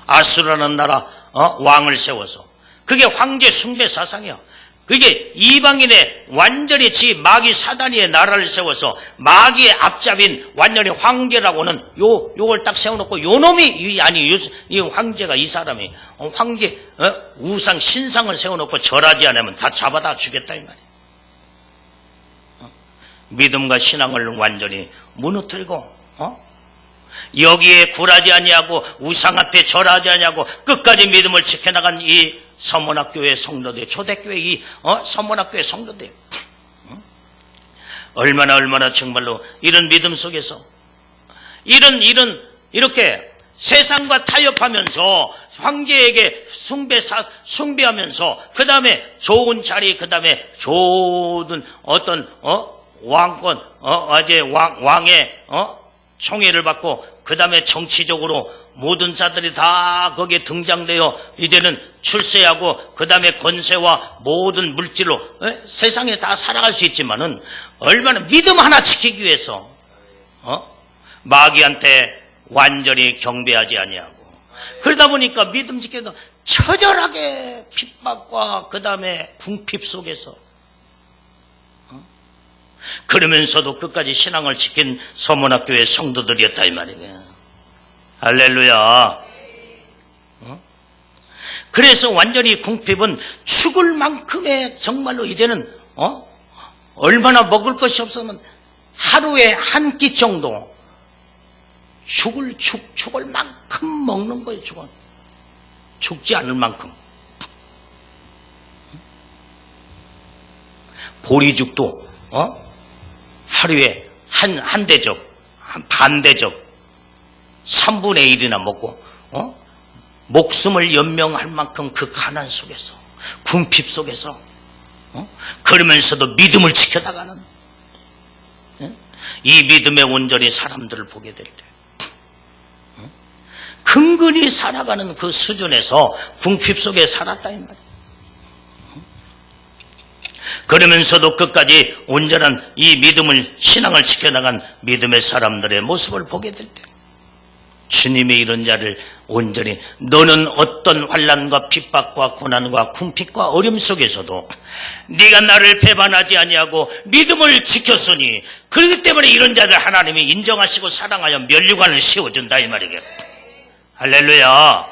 아수라는 나라 왕을 세워서 그게 황제 숭배 사상이야. 그게 이방인의 완전히 마귀 사단이의 나라를 세워서 마귀의 앞잡인 완전히 황제라고는 요걸 딱 세워놓고 요 놈이 이 황제가 이 사람이 황제 우상 신상을 세워놓고 절하지 않으면 다 잡아다 주겠다 이 말이야. 믿음과 신앙을 완전히 무너뜨리고 여기에 굴하지 아니하고 우상 앞에 절하지 아니하고 끝까지 믿음을 지켜나간 이 서문학교의 성도들, 초대교회 이 서문학교의 성도들 얼마나 정말로 이런 믿음 속에서 이렇게 세상과 타협하면서 황제에게 숭배하면서 그 다음에 좋은 자리, 그 다음에 좋은 어떤 왕권, 왕의 총애를 받고 그 다음에 정치적으로 모든 자들이 다 거기에 등장되어 이제는 출세하고 그 다음에 권세와 모든 물질로 세상에 다 살아갈 수 있지만은 얼마나 믿음 하나 지키기 위해서 마귀한테 완전히 경배하지 아니하고 그러다 보니까 믿음 지켜서 처절하게 핍박과 그 다음에 궁핍 속에서 그러면서도 끝까지 신앙을 지킨 서문학교의 성도들이었다 이 말이에요. 할렐루야. 그래서 완전히 궁핍은 죽을 만큼의 정말로 이제는 얼마나 먹을 것이 없으면 하루에 한 끼 정도 죽을 만큼 먹는 거예요. 죽지 않을 만큼. 보리죽도 하루에 한 대접, 반 대접 3분의 1이나 먹고 목숨을 연명할 만큼 그 가난 속에서 궁핍 속에서 그러면서도 믿음을 지켜나가는 이 믿음의 온전히 사람들을 보게 될 때 근근히 살아가는 그 수준에서 궁핍 속에 살았다 이 말이에요. 그러면서도 끝까지 온전한 이 믿음을 신앙을 지켜나간 믿음의 사람들의 모습을 보게 될 때 주님의 이런 자를 온전히 너는 어떤 환난과 핍박과 고난과 궁핍과 어려움 속에서도 네가 나를 배반하지 아니하고 믿음을 지켰으니 그렇기 때문에 이런 자들 하나님이 인정하시고 사랑하여 면류관을 씌워준다 이 말이에요. 할렐루야.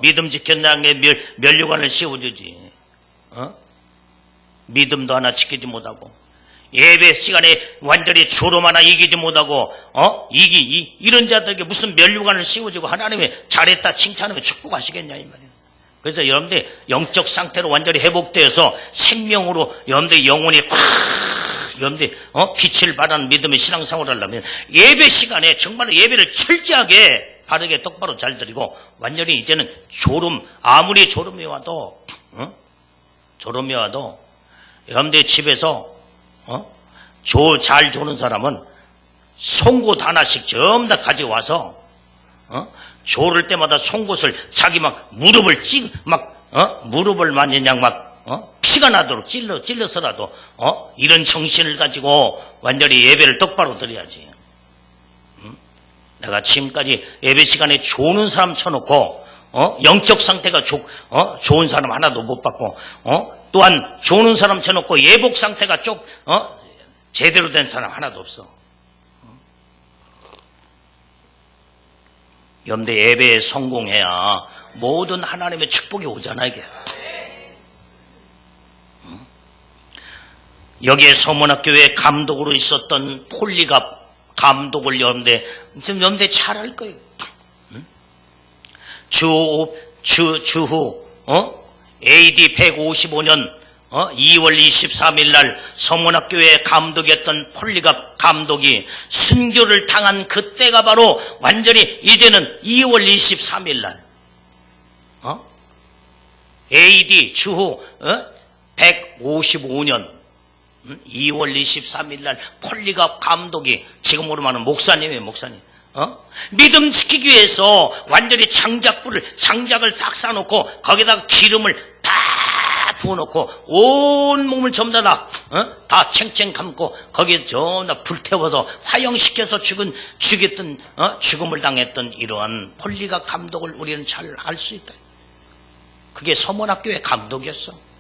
믿음 지켰다는 게 면류관을 씌워주지. 믿음도 하나 지키지 못하고 예배 시간에 완전히 졸음 하나 이기지 못하고 이런 자들에게 무슨 면류관을 씌워주고 하나님이 잘했다 칭찬하면 축복하시겠냐 이 말이에요. 그래서 여러분들 영적 상태로 완전히 회복되어서 생명으로 여러분들 영혼이 여러분들 빛을 발하는 믿음의 신앙생활을 하려면 예배 시간에 정말로 예배를 철저하게 바르게 똑바로 잘 드리고 완전히 이제는 아무리 졸음이 와도 여러분들 집에서 잘 조는 사람은 송곳 하나씩 전부 다 가져와서 조를 때마다 송곳을 자기 막 무릎을 무릎을 만약 피가 나도록 찔러서라도 이런 정신을 가지고 완전히 예배를 똑바로 드려야지. 내가 지금까지 예배 시간에 조는 사람 쳐놓고 영적 상태가 좋은 사람 하나도 못 봤고 또한 조는 사람 쳐놓고 예복 상태가 제대로 된 사람 하나도 없어. 여러분들 예배에 성공해야 모든 하나님의 축복이 오잖아 이게. 여기에 서문학교에 감독으로 있었던 폴리갑 감독을 여러분들 잘 알 거예요. 주후 AD 155년 2월 23일 날 서문학교에 감독이었던 폴리갑 감독이 순교를 당한 그때가 바로 완전히 이제는 2월 23일 날 AD 주후 155년 2월 23일 날 폴리갑 감독이 지금으로 말하는 목사님이에요. 목사님. 믿음 지키기 위해서 완전히 장작을 딱 쌓아놓고 거기다가 기름을 다 부어놓고 온 몸을 전부 다 챙챙 감고 거기에 전부 다 불태워서 화형시켜서 죽음을 당했던 이러한 폴리갑 감독을 우리는 잘 알 수 있다. 그게 서문학교의 감독이었어.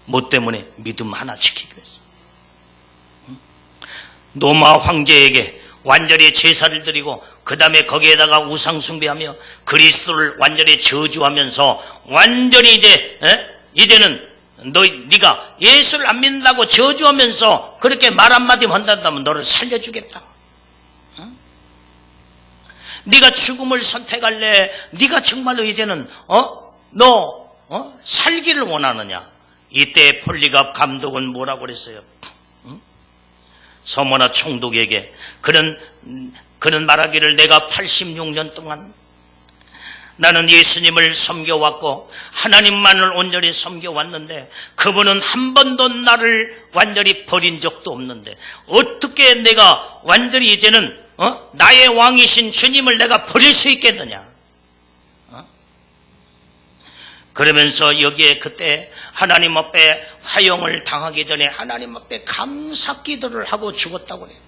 뭐 때문에? 믿음 하나 지키기 위해서. 로마 황제에게 완전히 제사를 드리고 그 다음에 거기에다가 우상 숭배하며 그리스도를 완전히 저주하면서 완전히 이제는 네가 예수를 안 믿는다고 저주하면서 그렇게 말 한마디 한다면 너를 살려주겠다. 네가 죽음을 선택할래? 네가 정말로 이제는 살기를 원하느냐? 이때 폴리갑 감독은 뭐라고 그랬어요? 서머나 총독에게 그는 말하기를 내가 86년 동안 나는 예수님을 섬겨왔고 하나님만을 온전히 섬겨왔는데 그분은 한 번도 나를 완전히 버린 적도 없는데 어떻게 내가 완전히 이제는 나의 왕이신 주님을 내가 버릴 수 있겠느냐? 그러면서 여기에 그때 하나님 앞에 화형을 당하기 전에 하나님 앞에 감사 기도를 하고 죽었다고 그래요.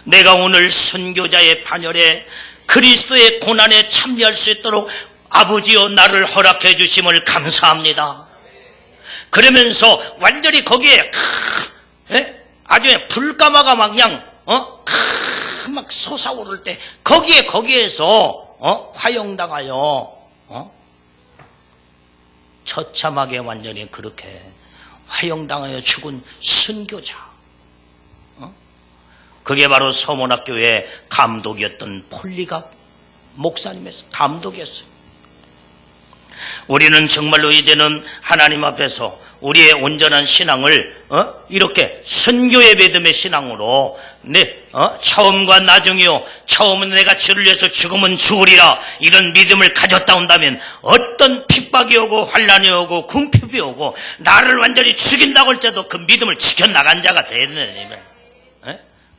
내가 오늘 선교자의 반열에 그리스도의 고난에 참여할 수 있도록 아버지여 나를 허락해 주심을 감사합니다. 그러면서 완전히 거기에 아주 불가마가 막 그냥 막 솟아오를 때 거기에서 화형당하여 처참하게 완전히 그렇게 화형당하여 죽은 선교자. 그게 바로 서문학교의 감독이었던 폴리갑 목사님의 감독이었어요. 우리는 정말로 이제는 하나님 앞에서 우리의 온전한 신앙을 이렇게 선교의 믿음의 신앙으로 처음과 나중이요 처음은 내가 주를 위해서 죽으면 죽으리라 이런 믿음을 가졌다 온다면 어떤 핍박이 오고 환난이 오고 궁핍이 오고 나를 완전히 죽인다고 할지라도 그 믿음을 지켜나간 자가 되는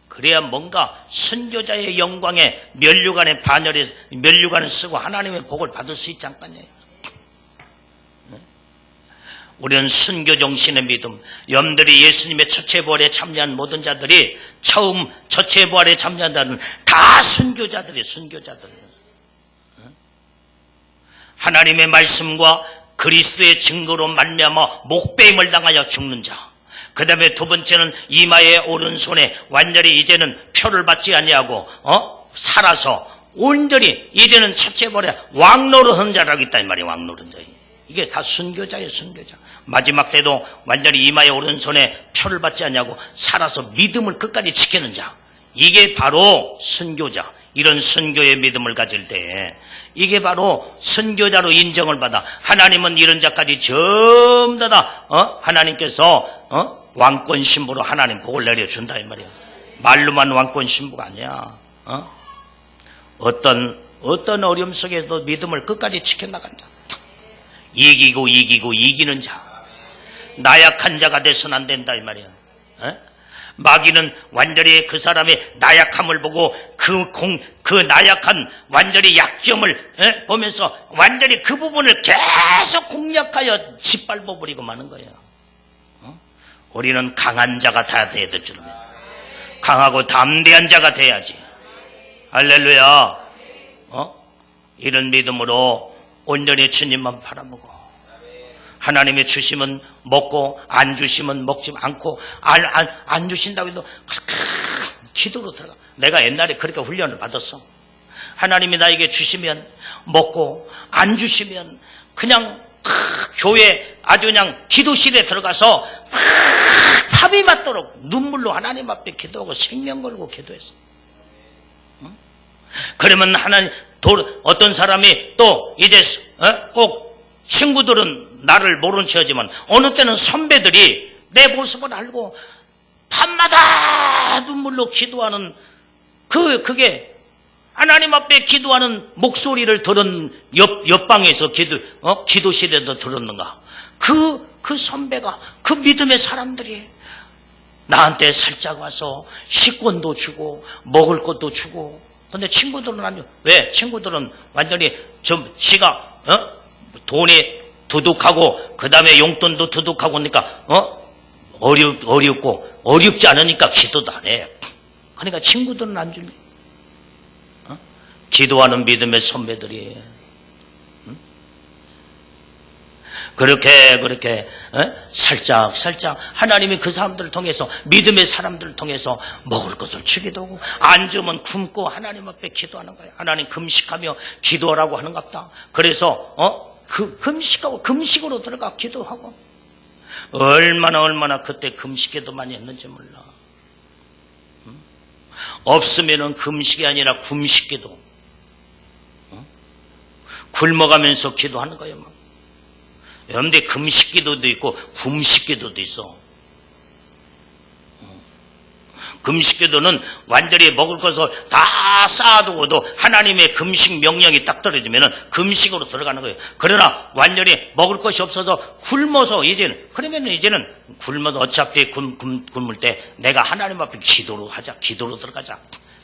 그래야 뭔가 선교자의 영광에 면류관의 면류관을 쓰고 하나님의 복을 받을 수 있지 않겠냐. 우리는 선교 정신의 믿음, 여러분들이 예수님의 첫째 부활에 참여한 모든 자들이 처음 첫째 부활에 참여한 자는 다 선교자들. 하나님의 말씀과 그리스도의 증거로 말미암아 목배임을 당하여 죽는 자. 그 다음에 두 번째는 이마의 오른손에 완전히 이제는 표를 받지 아니하고 살아서 온전히 이제는 첫째 부활에 왕노릇한 자라고 있다 이 말이에요. 왕노릇한 자. 이게 다 선교자예요. 선교자. 마지막 때도 완전히 이마의 오른손에 표를 받지 않냐고 살아서 믿음을 끝까지 지키는 자. 이게 바로 선교자. 이런 선교의 믿음을 가질 때 이게 바로 선교자로 인정을 받아 하나님은 이런 자까지 전부 다 하나님께서 왕권 신부로 하나님 복을 내려준다 이 말이야. 말로만 왕권 신부가 아니야. 어떤 어려움 속에서도 믿음을 끝까지 지켜나간다. 이기는 자. 나약한 자가 돼서는 안 된다 이 말이야. 마귀는 완전히 그 사람의 나약함을 보고 그 나약한 완전히 약점을 보면서 완전히 그 부분을 계속 공략하여 짓밟아 버리고 마는 거예요. 우리는 강한 자가 다 돼야 될 줄로 믿어요. 강하고 담대한 자가 돼야지. 할렐루야. 이런 믿음으로 온전히 주님만 바라보고 하나님의 주시면 먹고 안 주시면 먹지 않고 안 주신다고 해도 기도로 들어가. 내가 옛날에 그렇게 훈련을 받았어. 하나님이 나에게 주시면 먹고 안 주시면 그냥 교회 아주 그냥 기도실에 들어가서 밥이 맞도록 눈물로 하나님 앞에 기도하고 생명 걸고 기도했어. 그러면 어떤 사람이 또 이제 꼭 친구들은 나를 모른 체 하지만 어느 때는 선배들이 내 모습을 알고 밤마다 눈물로 기도하는 그게 하나님 앞에 기도하는 목소리를 들은 옆방에서 기도실에도 들었는가? 그 선배가 그 믿음의 사람들이 나한테 살짝 와서 식권도 주고 먹을 것도 주고. 근데 친구들은 아니요. 왜? 친구들은 완전히 지가 돈이 두둑하고 그 다음에 용돈도 두둑하고 하니까 어렵고 어렵지 않으니까 기도도 안 해. 그러니까 친구들은 안 줄래. 기도하는 믿음의 선배들이 그렇게 살짝 하나님이 그 사람들을 통해서 믿음의 사람들을 통해서 먹을 것을 주기도 하고 안 주면 굶고 하나님 앞에 기도하는 거예요. 하나님 금식하며 기도하라고 하는갑다. 그래서 금식으로 들어가 기도하고 얼마나 그때 금식에도 많이 했는지 몰라. 없으면은 금식이 아니라 굶식기도. 굶어가면서 기도하는 거예요. 막. 여러분들 금식기도도 있고 굶식기도도 있어. 금식기도는 완전히 먹을 것을 다 쌓아두고도 하나님의 금식 명령이 딱 떨어지면 금식으로 들어가는 거예요. 그러나 완전히 먹을 것이 없어서 굶어서 그러면 이제는 굶어도 어차피 굶을 때 내가 하나님 앞에 기도로 들어가자.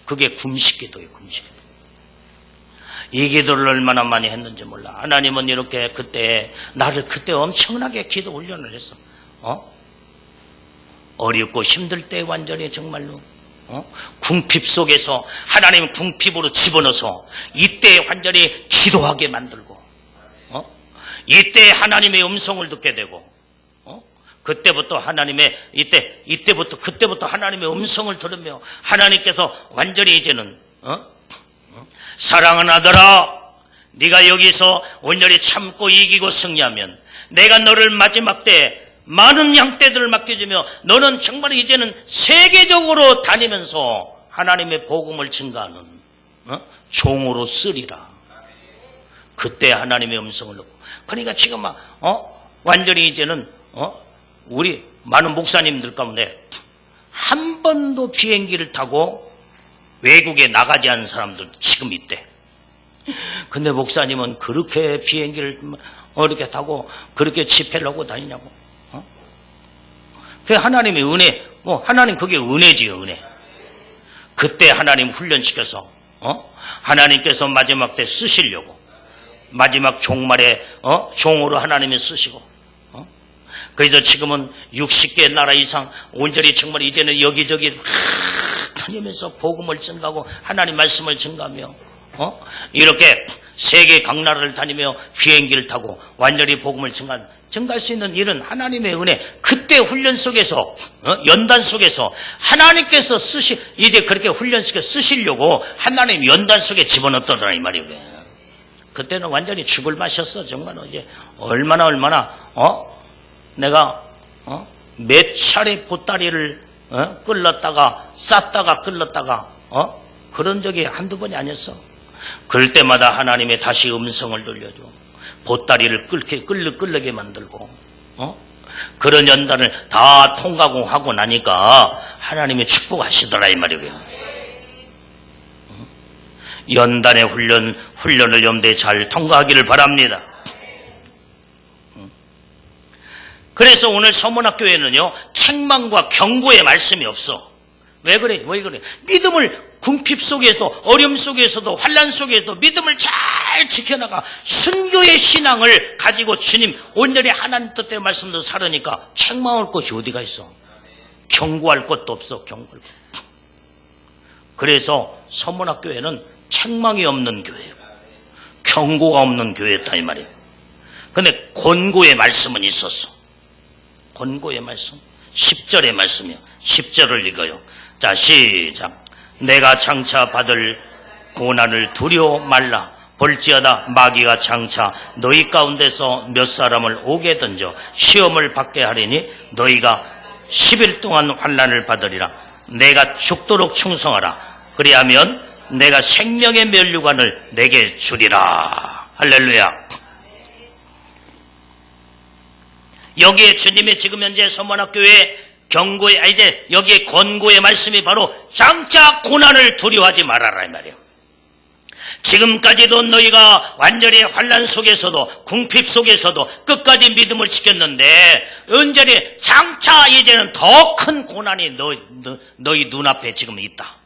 그게 금식기도예요. 금식기도. 이 기도를 얼마나 많이 했는지 몰라. 하나님은 이렇게 나를 그때 엄청나게 기도 훈련을 했어. 어렵고 힘들 때 완전히 정말로 궁핍 속에서 하나님 궁핍으로 집어넣어서 이때 완전히 기도하게 만들고 이때 하나님의 음성을 듣게 되고 그때부터 그때부터 하나님의 음성을 들으며 하나님께서 완전히 이제는 사랑하는 아들아, 네가 여기서 온전히 참고 이기고 승리하면 내가 너를 마지막 때 많은 양떼들을 맡겨주며 너는 정말 이제는 세계적으로 다니면서 하나님의 복음을 증가하는 종으로 쓰리라. 그때 하나님의 음성을 듣고. 그러니까 지금 완전히 이제는 우리 많은 목사님들 가운데 한 번도 비행기를 타고 외국에 나가지 않은 사람들 지금 있대. 근데 목사님은 그렇게 비행기를 이렇게 타고 그렇게 집회를 하고 다니냐고. 그 하나님의 은혜, 하나님 그게 은혜지, 은혜. 그때 하나님 훈련시켜서 하나님께서 마지막 때 쓰시려고 마지막 종말에 종으로 하나님이 쓰시고. 그래서 지금은 60개 나라 이상 온전히 정말 이제는 여기저기 다니면서 복음을 증가하고 하나님 말씀을 증가하며 이렇게 세계 각 나라를 다니며 비행기를 타고 완전히 복음을 증가할 수 있는 일은 하나님의 은혜. 그때 훈련 속에서 연단 속에서 하나님께서 이제 그렇게 훈련시켜 쓰시려고 하나님 연단 속에 집어넣었더라 이 말이에요. 그때는 완전히 죽을 맛이었어. 정말 이제 얼마나 내가 몇 차례 보따리를 끌렀다가 쌌다가 끌렀다가 그런 적이 한두 번이 아니었어. 그럴 때마다 하나님의 다시 음성을 들려줘. 보따리를 끌게 만들고 그런 연단을 다 통과하고 나니까 하나님이 축복하시더라 이 말이에요. 연단의 훈련을 염두에 잘 통과하기를 바랍니다. 그래서 오늘 서문학교에는요, 책망과 경고의 말씀이 없어. 왜 그래? 왜 그래? 믿음을 궁핍 속에서도, 어려움 속에서도, 환난 속에서도 믿음을 잘 지켜나가 순교의 신앙을 가지고 주님 온전히 하나님 뜻대로 말씀도 살으니까 책망할 것이 어디가 있어? 경고할 것도 없어. 경고할 것. 그래서 서문학교에는 책망이 없는 교회예요. 경고가 없는 교회였다 이 말이에요. 근데 권고의 말씀은 있었어. 권고의 말씀 10절의 말씀이요. 10절을 읽어요. 자, 시작. 내가 장차 받을 고난을 두려워 말라. 볼지어다 마귀가 장차 너희 가운데서 몇 사람을 오게 던져 시험을 받게 하리니 너희가 10일 동안 환난을 받으리라. 내가 죽도록 충성하라. 그리하면 내가 생명의 면류관을 내게 주리라. 할렐루야. 여기에 주님의 지금 현재 서문학교의 경고의, 이제 여기에 권고의 말씀이 바로 장차 고난을 두려워하지 말아라 이 말이에요. 지금까지도 너희가 완전히 환난 속에서도 궁핍 속에서도 끝까지 믿음을 지켰는데 언제니 장차 이제는 더 큰 고난이 너희 눈앞에 지금 있다.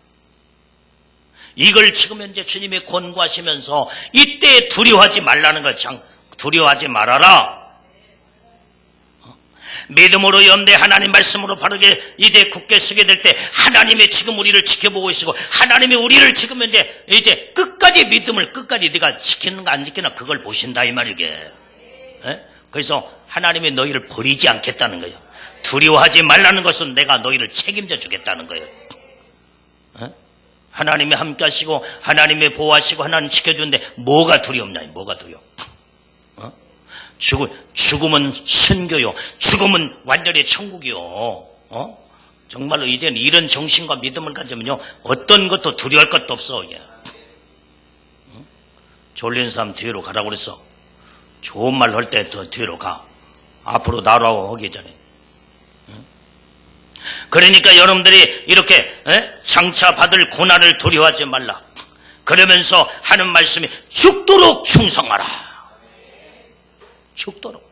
이걸 지금 현재 주님이 권고하시면서 이때 두려워하지 말라는 것, 두려워하지 말아라. 믿음으로 연대 하나님 말씀으로 바르게 이제 굳게 서게 될 때 하나님이 지금 우리를 지켜보고 계시고 하나님이 우리를 지금 이제 끝까지 믿음을 끝까지 네가 지키는가 안 지키나 그걸 보신다 이 말이게. 그래서 하나님이 너희를 버리지 않겠다는 거예요. 두려워하지 말라는 것은 내가 너희를 책임져 주겠다는 거예요. 하나님이 함께 하시고 하나님이 보호하시고 하나님 지켜주는데 뭐가 두렵냐? 뭐가 두려워? 죽음은 순교요. 죽음은 완전히 천국이요. 정말로 이제는 이런 정신과 믿음을 가지면요 어떤 것도 두려워할 것도 없어. 이게. 졸린 사람 뒤로 가라고 그랬어. 좋은 말 할 때 더 뒤로 가. 앞으로 나라고 하기 전에. 그러니까 여러분들이 이렇게 장차 받을 고난을 두려워하지 말라. 그러면서 하는 말씀이 죽도록 충성하라. 죽도록.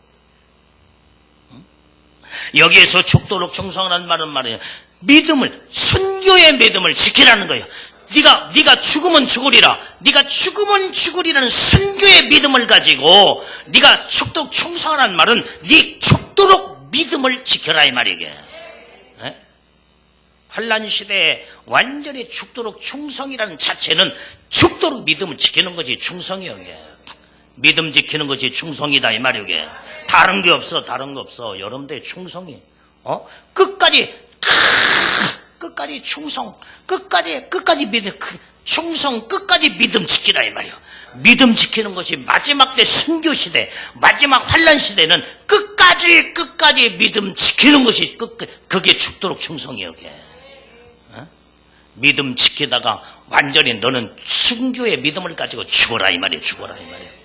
여기에서 죽도록 충성하라는 말은 말이에요. 믿음을, 순교의 믿음을 지키라는 거예요. 네가 죽으면 죽으리라. 네가 죽으면 죽으리라는 순교의 믿음을 가지고 네가 죽도록 충성하라는 말은 네 죽도록 믿음을 지켜라 이 말이게. 환난 시대에 완전히 죽도록 충성이라는 자체는 죽도록 믿음을 지키는 것이 충성이에요. 이게. 믿음 지키는 것이 충성이다 이 말이에요. 이게. 다른 게 없어. 다른 거 없어. 여러분들의 충성이 끝까지 충성, 끝까지 믿음, 충성, 끝까지 믿음 지키라 이 말이에요. 믿음 지키는 것이 마지막 때 순교 시대, 마지막 환난 시대는 끝까지 믿음 지키는 것이 그게 죽도록 충성이에요. 그게. 믿음 지키다가 완전히 너는 순교의 믿음을 가지고 죽어라 이 말이에요. 죽어라 이 말이에요.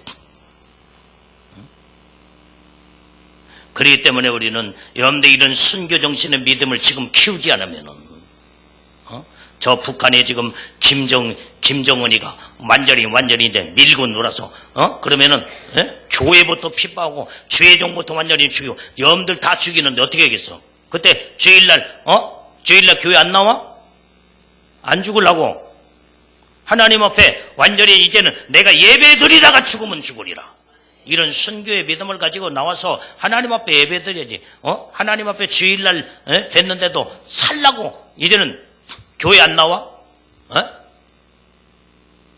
그렇기 때문에 우리는 여러분들 이런 순교 정신의 믿음을 지금 키우지 않으면은 저 북한에 지금 김정은이가 완전히 이제 밀고 놀아서 그러면은 교회부터 핍박하고 주의종부터 완전히 죽이고 여러분들 다 죽이는데 어떻게 하겠어? 그때 주일날 교회 안 나와? 안 죽으려고 하나님 앞에 완전히 이제는 내가 예배 드리다가 죽으면 죽으리라. 이런 순교의 믿음을 가지고 나와서 하나님 앞에 예배 드려야지. 하나님 앞에 주일날 됐는데도 살라고 이제는 교회 안 나와?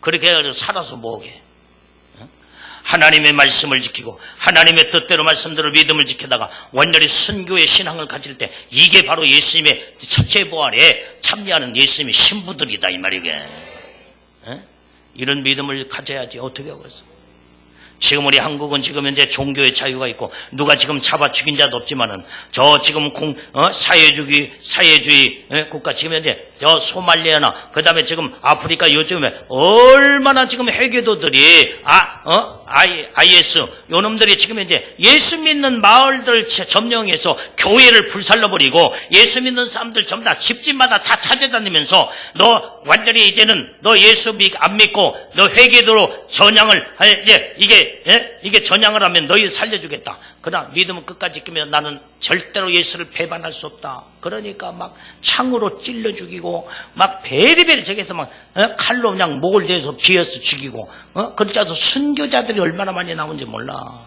그렇게 해가지고 살아서 뭐하게? 하나님의 말씀을 지키고 하나님의 뜻대로 말씀대로 믿음을 지키다가 완전히 순교의 신앙을 가질 때 이게 바로 예수님의 첫째 부활에 참여하는 예수님의 신부들이다 이 말이게. 이런 믿음을 가져야지 어떻게 하겠어? 지금 우리 한국은 지금 현재 종교의 자유가 있고 누가 지금 잡아 죽인 자도 없지만은 저 지금 사회주의 국가 지금 현재 저 소말리아나 그다음에 지금 아프리카 요즘에 얼마나 지금 회교도들이 IS 요놈들이 지금 이제 예수 믿는 마을들 점령해서 교회를 불살라버리고 예수 믿는 사람들 전부 다 집집마다 다 찾아다니면서 너 완전히 이제는 너 예수 안 믿고 너 회개도로 전향을 이게 전향을 하면 너희 살려주겠다. 그러나 믿음은 끝까지 지키면 나는 절대로 예수를 배반할 수 없다. 그러니까 막 창으로 찔러 죽이고 막 베리베리 저기서 막 칼로 그냥 목을 대서 비어서 죽이고 그렇자도 순교자들이 얼마나 많이 나온지 몰라.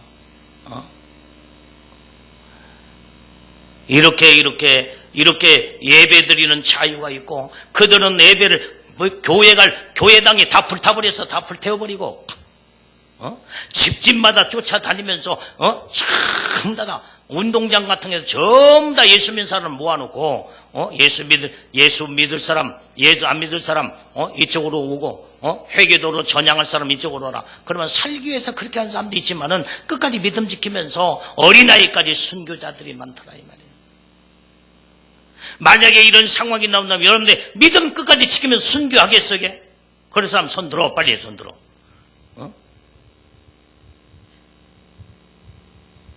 이렇게 예배드리는 자유가 있고 그들은 예배를 교회당이 다 불타버려서 다 불태워버리고 집집마다 쫓아다니면서 전부 다 운동장 같은 데서 전부 다 예수 믿는 사람 모아놓고 예수 믿을 사람 예수 안 믿을 사람 이쪽으로 오고 회개도로 전향할 사람 이쪽으로 오라. 그러면 살기 위해서 그렇게 하는 사람도 있지만은 끝까지 믿음 지키면서 어린아이까지 순교자들이 많더라 이 말이에요. 만약에 이런 상황이 나온다면 여러분들 믿음 끝까지 지키면서 순교하겠어 이게? 그런 사람 손 들어 빨리 손 들어.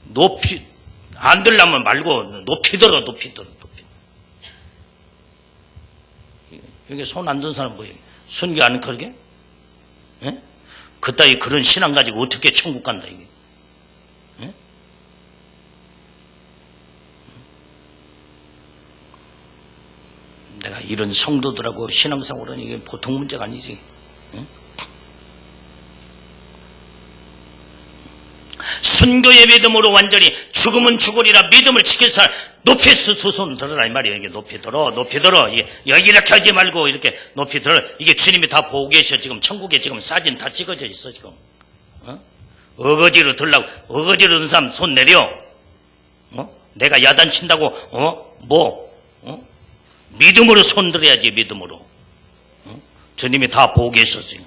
높이 안 들려면 말고 높이 들어. 여기 손 안 든 사람 뭐예요? 순교 안 그러게? 예? 그따위 그런 신앙 가지고 어떻게 천국 간다 이게? 예? 내가 이런 성도들하고 신앙생활은 이게 보통 문제가 아니지. 예? 순교의 믿음으로 완전히 죽으면 죽으리라 믿음을 지킬 사람 높이 두 손 들어라 이 말이에요. 이게 높이 들어. 여기 이렇게 하지 말고 이렇게 높이 들어. 이게 주님이 다 보고 계셔. 지금 천국에 지금 사진 다 찍어져 있어 지금. 어거지로 들라고 어거지로 든 사람 손 내려. 내가 야단친다고 믿음으로 손 들어야지 믿음으로. 주님이 다 보고 계셔 지금.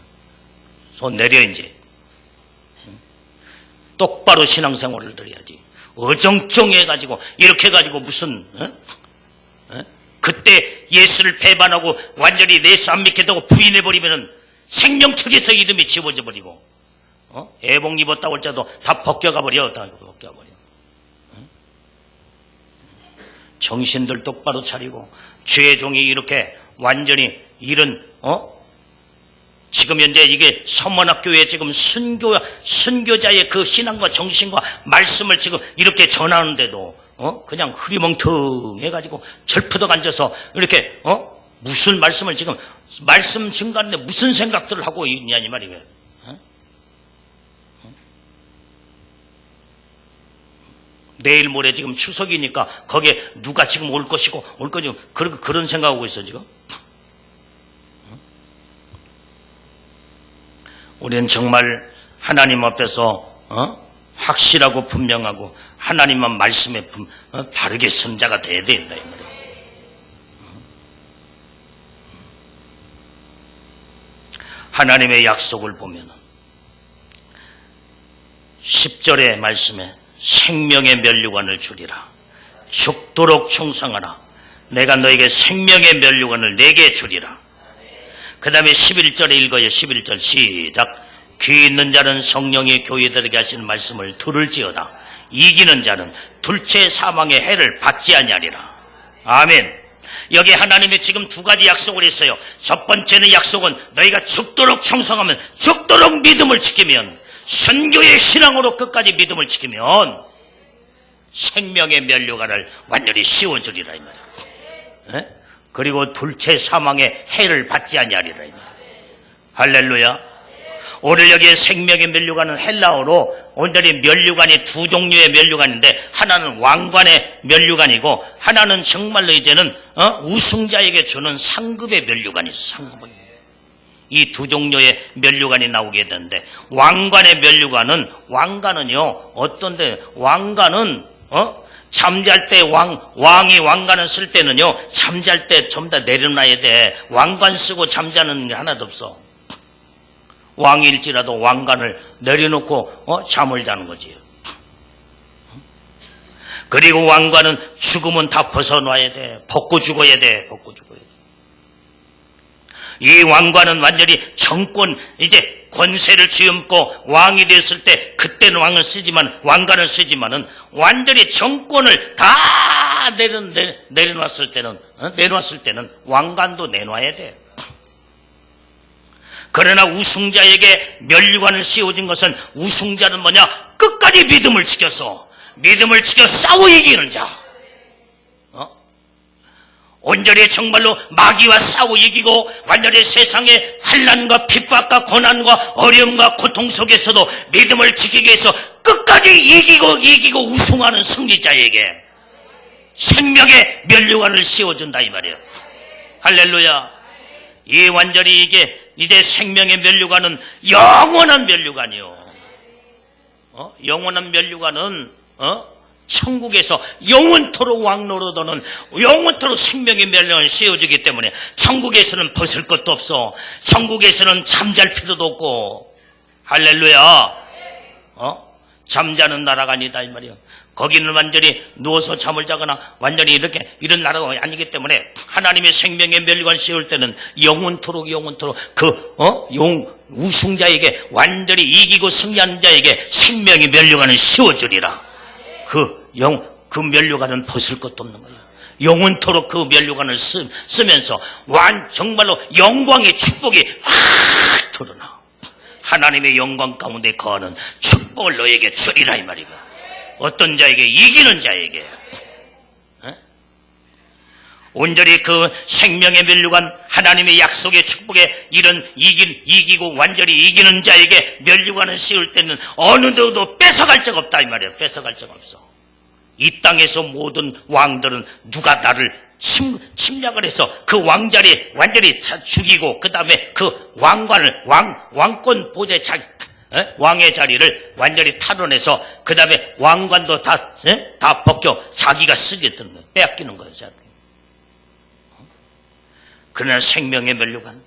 손 내려 이제. 똑바로 신앙생활을 드려야지. 어정쩡해가지고 이렇게 해가지고 무슨 그때 예수를 배반하고 완전히 예수 안 믿게 되고 부인해버리면은 생명책에서 이름이 지워져 버리고 애복 입었다고 할 때도 다 벗겨가 버려. 정신들 똑바로 차리고 주의 종이 이렇게 완전히 이런 지금 현재 이게 서문학교에 지금 순교자의 그 신앙과 정신과 말씀을 지금 이렇게 전하는데도 그냥 흐리멍텅해가지고 절푸덕 앉아서 이렇게 무슨 말씀을 지금 말씀 증가하는데 무슨 생각들을 하고 있냐 이 말이에요. 내일 모레 지금 추석이니까 거기에 누가 지금 올 것이고 그런 생각하고 있어 지금. 우리는 정말 하나님 앞에서 확실하고 분명하고 하나님만 말씀에 바르게 선 자가 돼야 된다 이 말이에요. 하나님의 약속을 보면은 10절의 말씀에 생명의 면류관을 주리라. 죽도록 충성하라. 내가 너에게 생명의 면류관을 내게 주리라. 그 다음에 11절에 읽어요. 11절 시작. 귀 있는 자는 성령이 교회들에게 하시는 말씀을 들을지어다. 이기는 자는 둘째 사망의 해를 받지 아니하리라. 아멘. 여기 하나님이 지금 두 가지 약속을 했어요. 첫 번째는 약속은 너희가 죽도록 충성하면 죽도록 믿음을 지키면 선교의 신앙으로 끝까지 믿음을 지키면 생명의 면류관을 완전히 씌워주리라 이 말이야. 그리고 둘째 사망의 해를 받지 아니하리라. 할렐루야. 오늘 여기에 생명의 면류관은 헬라어로 온전히 면류관이 두 종류의 면류관인데 하나는 왕관의 면류관이고 하나는 정말로 이제는 우승자에게 주는 상급의 면류관이 있어. 상급의. 이 두 종류의 면류관이 나오게 되는데 왕관의 왕관은요 어떤데 왕관은 잠잘 때 왕이 왕관을 쓸 때는요, 잠잘 때 전부 다 내려놔야 돼. 왕관 쓰고 잠자는 게 하나도 없어. 왕일지라도 왕관을 내려놓고, 잠을 자는 거지. 그리고 왕관은 죽으면 다 벗어놔야 돼. 벗고 죽어야 돼. 이 왕관은 완전히 정권, 이제 권세를 쥐엄고 왕이 됐을 때 그때는 왕관을 쓰지만은 완전히 정권을 다 내려놨을 때는 왕관도 내놔야 돼. 그러나 우승자에게 면류관을 씌워준 것은, 우승자는 뭐냐? 끝까지 믿음을 지켜서 싸워 이기는 자. 온전히 정말로 마귀와 싸워 이기고 완전히 세상의 환난과 핍박과 고난과 어려움과 고통 속에서도 믿음을 지키기 위해서 끝까지 이기고 우승하는 승리자에게 생명의 면류관을 씌워준다 이 말이에요. 할렐루야. 이 완전히 이제 생명의 면류관은 영원한 면류관이요. 영원한 면류관은 천국에서 영원토록 왕노릇하는 영원토록 생명의 면류관을 씌워주기 때문에 천국에서는 벗을 것도 없어. 천국에서는 잠잘 필요도 없고. 할렐루야. 잠자는 나라가 아니다 이 말이에요. 거기는 완전히 누워서 잠을 자거나 완전히 이런 나라가 아니기 때문에 하나님의 생명의 면류관 씌울 때는 영원토록 우승자에게 완전히 이기고 승리하는 자에게 생명의 면류관을 씌워주리라. 그 면류관은 벗을 것도 없는 거예요. 영원토록 그 면류관을 쓰면서 정말로 영광의 축복이 확 드러나. 하나님의 영광 가운데 거하는 축복을 너에게 주리라 이 말이야. 어떤 자에게? 이기는 자에게. 온전히 그 생명의 면류관, 하나님의 약속의 축복에 이기고 완전히 이기는 자에게 면류관을 씌울 때는 어느 누구도 뺏어갈 적 없다 이 말이에요. 뺏어갈 적 없어. 이 땅에서 모든 왕들은 누가 나를 침략을 해서 그 왕자리 완전히 죽이고 그 다음에 그 왕권 보좌의 왕의 자리를 완전히 탈원해서 그 다음에 왕관도 다 벗겨 자기가 쓰겠다는 거예요. 빼앗기는 거예요. 그러나 생명의 면류관,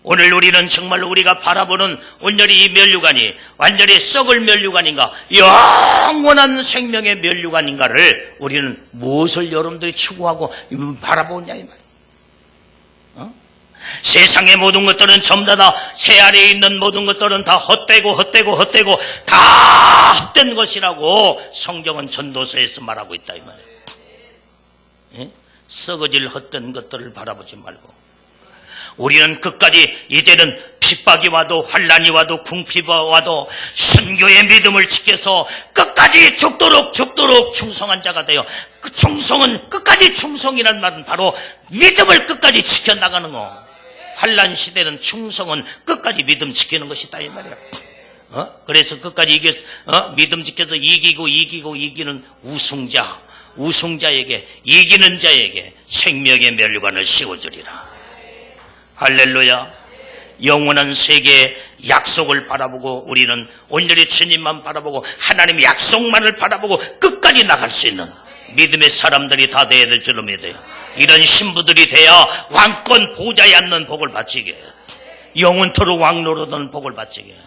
오늘 우리는 정말로 우리가 바라보는 온전히 이 면류관이 완전히 썩을 면류관인가 영원한 생명의 면류관인가를 우리는 무엇을 여러분들이 추구하고 바라보냐 이 말이에요. 세상의 모든 것들은 전부 다 새 아래에 있는 모든 것들은 다 헛되고 다 헛된 것이라고 성경은 전도서에서 말하고 있다 이 말이에요. 썩어질 헛된 것들을 바라보지 말고 우리는 끝까지 이제는 핍박이 와도 환난이 와도 궁핍이 와도 선교의 믿음을 지켜서 끝까지 죽도록 충성한 자가 되어, 그 충성은 끝까지 충성이라는 말은 바로 믿음을 끝까지 지켜나가는 거. 환난 시대는 충성은 끝까지 믿음 지키는 것이다 이 말이야. 그래서 끝까지 믿음 지켜서 이기는 우승자에게, 이기는 자에게 생명의 면류관을 씌워주리라. 할렐루야. 영원한 세계의 약속을 바라보고 우리는 온전히 주님만 바라보고 하나님의 약속만을 바라보고 끝까지 나갈 수 있는 믿음의 사람들이 다 되어야 될 줄로 믿어요. 이런 신부들이 돼야 왕권 보좌에 앉는 복을 받치게 해요. 영원토록 왕노릇하는 복을 받치게 해요.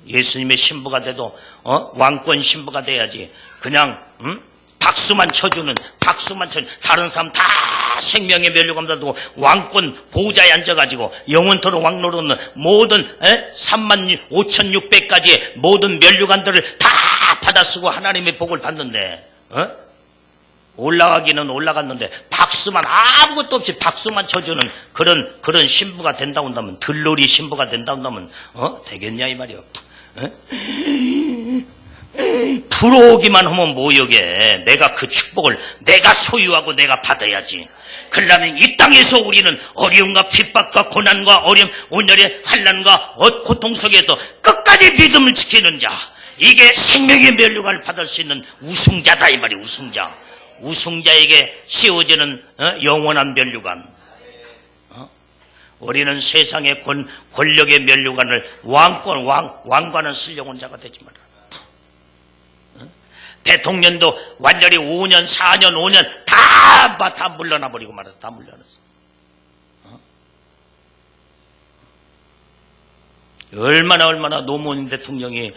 예수님의 신부가 돼도 왕권 신부가 돼야지 그냥 박수만 쳐주는 다른 사람 다 생명의 면류관 받고 왕권 보좌에 앉아가지고 영원토록 왕노릇는 모든 35,600가지의 모든 면류관들을 다 받아쓰고 하나님의 복을 받는데 올라가기는 올라갔는데 박수만 아무것도 없이 박수만 쳐주는 그런 신부가 된다고 한다면, 들놀이 신부가 된다고 한다면 되겠냐 이 말이요. 부러우기만 하면 뭐여게. 내가 그 축복을 내가 소유하고 내가 받아야지. 그러려면 이 땅에서 우리는 어려움과 핍박과 고난과 어려움, 온전히 환난과 고통 속에도 끝까지 믿음을 지키는 자, 이게 생명의 면류관을 받을 수 있는 우승자다 이 말이야. 우승자에게 씌워지는 영원한 면류관. 우리는 세상의 권력의 면류관을 왕관을 쓰려고 온 자가 되지 마라. 대통령도 완전히 5년, 4년, 5년 다 물러나 버리고 말았어. 다 물러났어. 얼마나 노무현 대통령이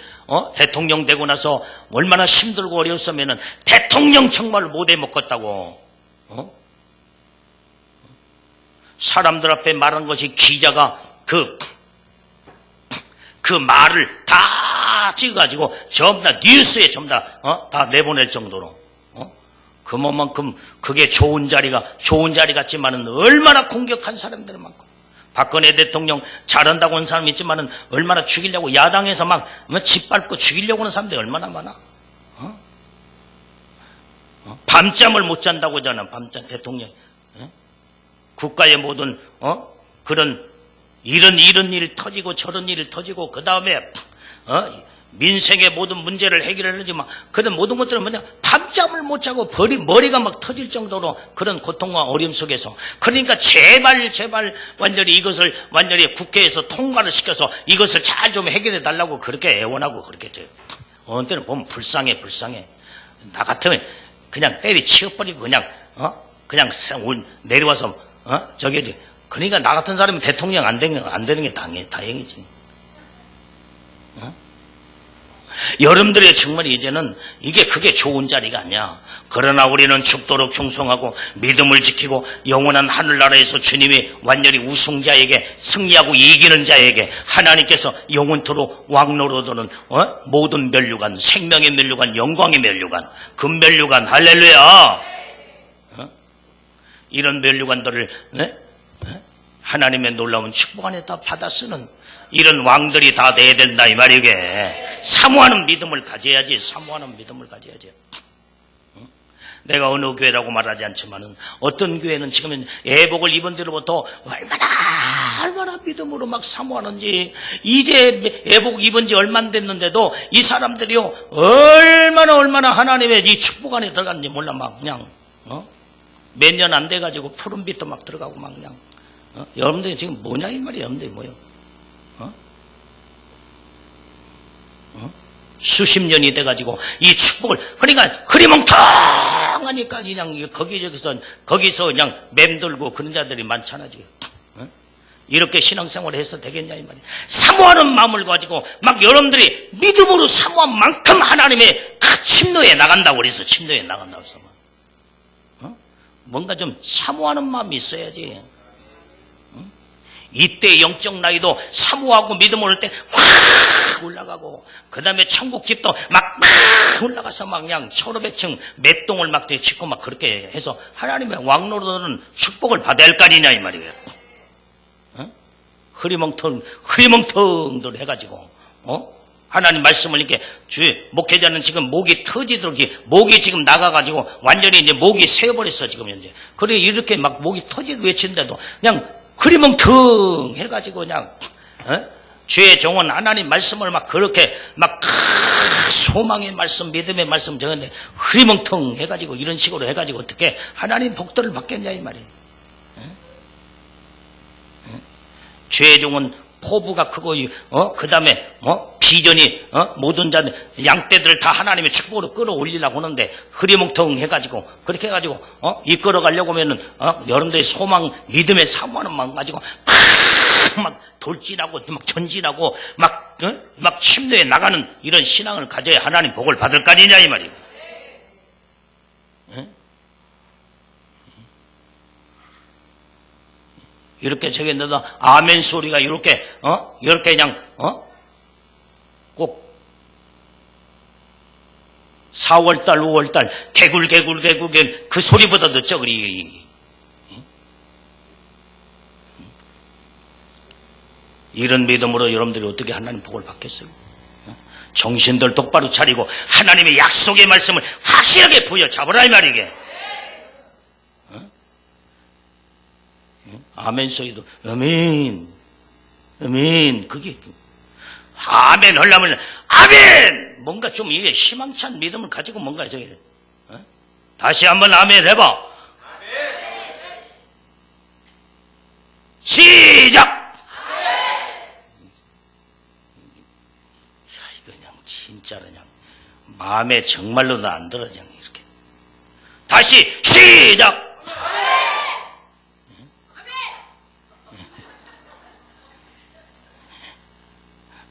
대통령 되고 나서 얼마나 힘들고 어려웠으면은 대통령 정말 못해 먹겠다고 사람들 앞에 말한 것이 기자가 그 말을 다 찍어가지고 전부 다 뉴스에 전부 다 내보낼 정도로 그만큼 그게 좋은 자리 같지만은 얼마나 공격한 사람들 많고, 박근혜 대통령 잘한다고 하는 사람이 있지만은 얼마나 죽이려고 야당에서 막 짓밟고 죽이려고 하는 사람들이 얼마나 많아. 밤잠을 못 잔다고 하잖아. 밤잠 대통령. 국가의 모든 그런 이런 일 터지고 저런 일 터지고 그 다음에 민생의 모든 문제를 해결하려지 막 그런 모든 것들은 뭐냐, 밤잠을 못 자고 머리가 막 터질 정도로 그런 고통과 어려움 속에서, 그러니까 제발 완전히 이것을 완전히 국회에서 통과를 시켜서 이것을 잘 좀 해결해 달라고 그렇게 애원하고 그렇게 어느 때는 보면 불쌍해. 나 같으면 그냥 때리 치워버리고 그냥 내려와서 그러니까 나 같은 사람이 대통령 안 되는 게 다행이지. 여러분들의 정말 이제는 그게 좋은 자리가 아니야. 그러나 우리는 죽도록 충성하고 믿음을 지키고 영원한 하늘나라에서 주님이 완전히 우승자에게, 승리하고 이기는 자에게 하나님께서 영원토록 왕노로도는 모든 면류관, 생명의 면류관, 영광의 면류관, 금면류관, 할렐루야. 이런 면류관들을 하나님의 놀라운 축복 안에 다 받아 쓰는 이런 왕들이 다 돼야 된다 이 말이게. 사모하는 믿음을 가져야지. 내가 어느 교회라고 말하지 않지만은 어떤 교회는 지금 애복을 입은 뒤로부터 얼마나 믿음으로 막 사모하는지, 이제 애복 입은 지 얼마 안 됐는데도 이 사람들이요 얼마나 하나님의 이 축복 안에 들어갔는지 몰라. 막 그냥 몇 년 안 돼가지고 푸른빛도 막 들어가고 막 그냥 여러분들이 지금 뭐냐 이 말이야. 여러분들이 뭐요? 수십 년이 돼가지고 이 축복을, 그러니까 흐리멍텅하니까 그냥 거기서 그냥 맴돌고 그런 자들이 많잖아 지금. 이렇게 신앙생활을 해서 되겠냐 이 말이야. 사모하는 마음을 가지고 막 여러분들이 믿음으로 사모한 만큼 하나님의 그 침노에 나간다고 그래서 침노에 나간다고 해서 뭔가 좀 사모하는 마음이 있어야지. 이때 영적 나이도 사모하고 믿음을 올 때 확 올라가고, 그 다음에 천국집도 막 올라가서 막 그냥 1500층 몇 동을 막 짓고 막 그렇게 해서 하나님의 왕노로는 축복을 받아야 할 거 아니냐 이 말이에요. 흐리멍텅들 해가지고 하나님 말씀을 이렇게 목회자는 지금 목이 터지도록 목이 지금 나가가지고 완전히 이제 목이 새어버렸어 지금 현재. 그래 이렇게 막 목이 터지고 외치는데도 그냥 흐리멍텅 해가지고 그냥 주의 종은 하나님 말씀을 막 그렇게 막 소망의 말씀, 믿음의 말씀 적었는데 흐리멍텅 해가지고 이런 식으로 해가지고 어떻게 하나님 복들을 받겠냐 이 말이에요. 주의 종은 포부가 크고 그 다음에 비전이 모든 자들 양떼들을 다 하나님의 축복으로 끌어올리려고 하는데 흐리멍텅 해가지고 그렇게 해가지고 이끌어 가려고 하면은 여러분들의 소망, 믿음의 사모하는 마음 가지고 막 돌진하고 막 전진하고 막 침노에 나가는 이런 신앙을 가져야 하나님 복을 받을 거 아니냐 이 말이에요. 이렇게 저기는데도 아멘 소리가 이렇게 그냥 꼭 4월달 5월달 개굴 그 소리보다도 적으리. 이런 믿음으로 여러분들이 어떻게 하나님 복을 받겠어요? 정신들 똑바로 차리고 하나님의 약속의 말씀을 확실하게 부여잡으라 이 말이게. 아멘 소리도 아멘 그게 아멘 하려면 아멘 뭔가 좀 이게 희망찬 믿음을 가지고 뭔가 저기 다시 한번 아멘 해봐. 아멘. 시작. 이거 그냥 진짜로 그냥 마음에 정말로도 안 들어 그냥 이렇게 다시 시작.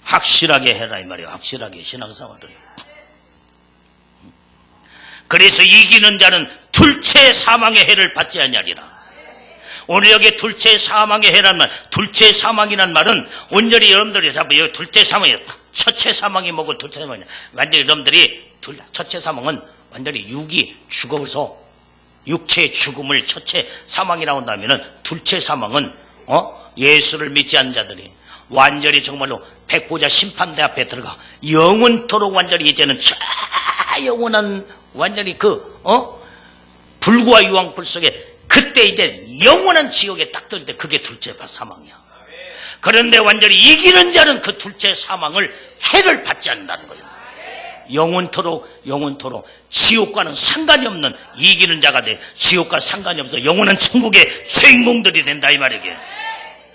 확실하게 해라 이 말이야. 확실하게 신앙생활을. 그래서 이기는 자는 둘째 사망의 해를 받지 아니하리라. 오늘 여기 둘째 사망의 해란 말, 둘째 사망이란 말은 온전히 여러분들이 여기 둘째 사망이 첫째 사망이 뭐고 둘째 사망이냐. 완전히 여러분들이 첫째 사망은 완전히 육이 죽어서 육체의 죽음을 첫째 사망이라고 한다면은 둘째 사망은 예수를 믿지 않는 자들이 완전히 정말로 백보자 심판대 앞에 들어가 영원토록 완전히 이제는 영원한 완전히 불과 유황불 속에 그때 이제 영원한 지옥에 딱 들 때 그게 둘째 사망이야. 그런데 완전히 이기는 자는 그 둘째 사망을 해를 받지 않는다는 거예요. 영원토록 지옥과는 상관이 없는 이기는 자가 돼. 지옥과 상관이 없어 영원한 천국의 주인공들이 된다 이 말이게.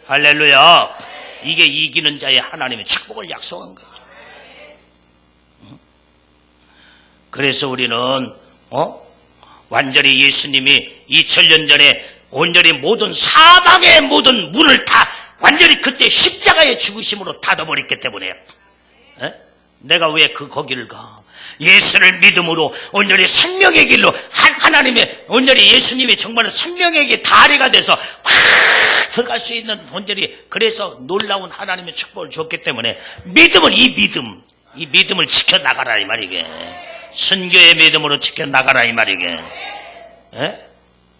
할렐루야. 이게 이기는 자의 하나님의 축복을 약속한 거죠. 그래서 우리는 완전히 예수님이 2000년 전에 온전히 모든 사망의 모든 문을 다 완전히 그때 십자가의 죽으심으로 닫아버렸기 때문에 내가 왜 거기를 가? 예수를 믿음으로 온전히 생명의 길로 하나님의 온전히 예수님이 정말 생명의 길 다리가 돼서 확 들어갈 수 있는 온전히 그래서 놀라운 하나님의 축복을 줬기 때문에 믿음은 이 믿음을 지켜나가라 이 말이게. 순교의 믿음으로 지켜나가라 이 말이게.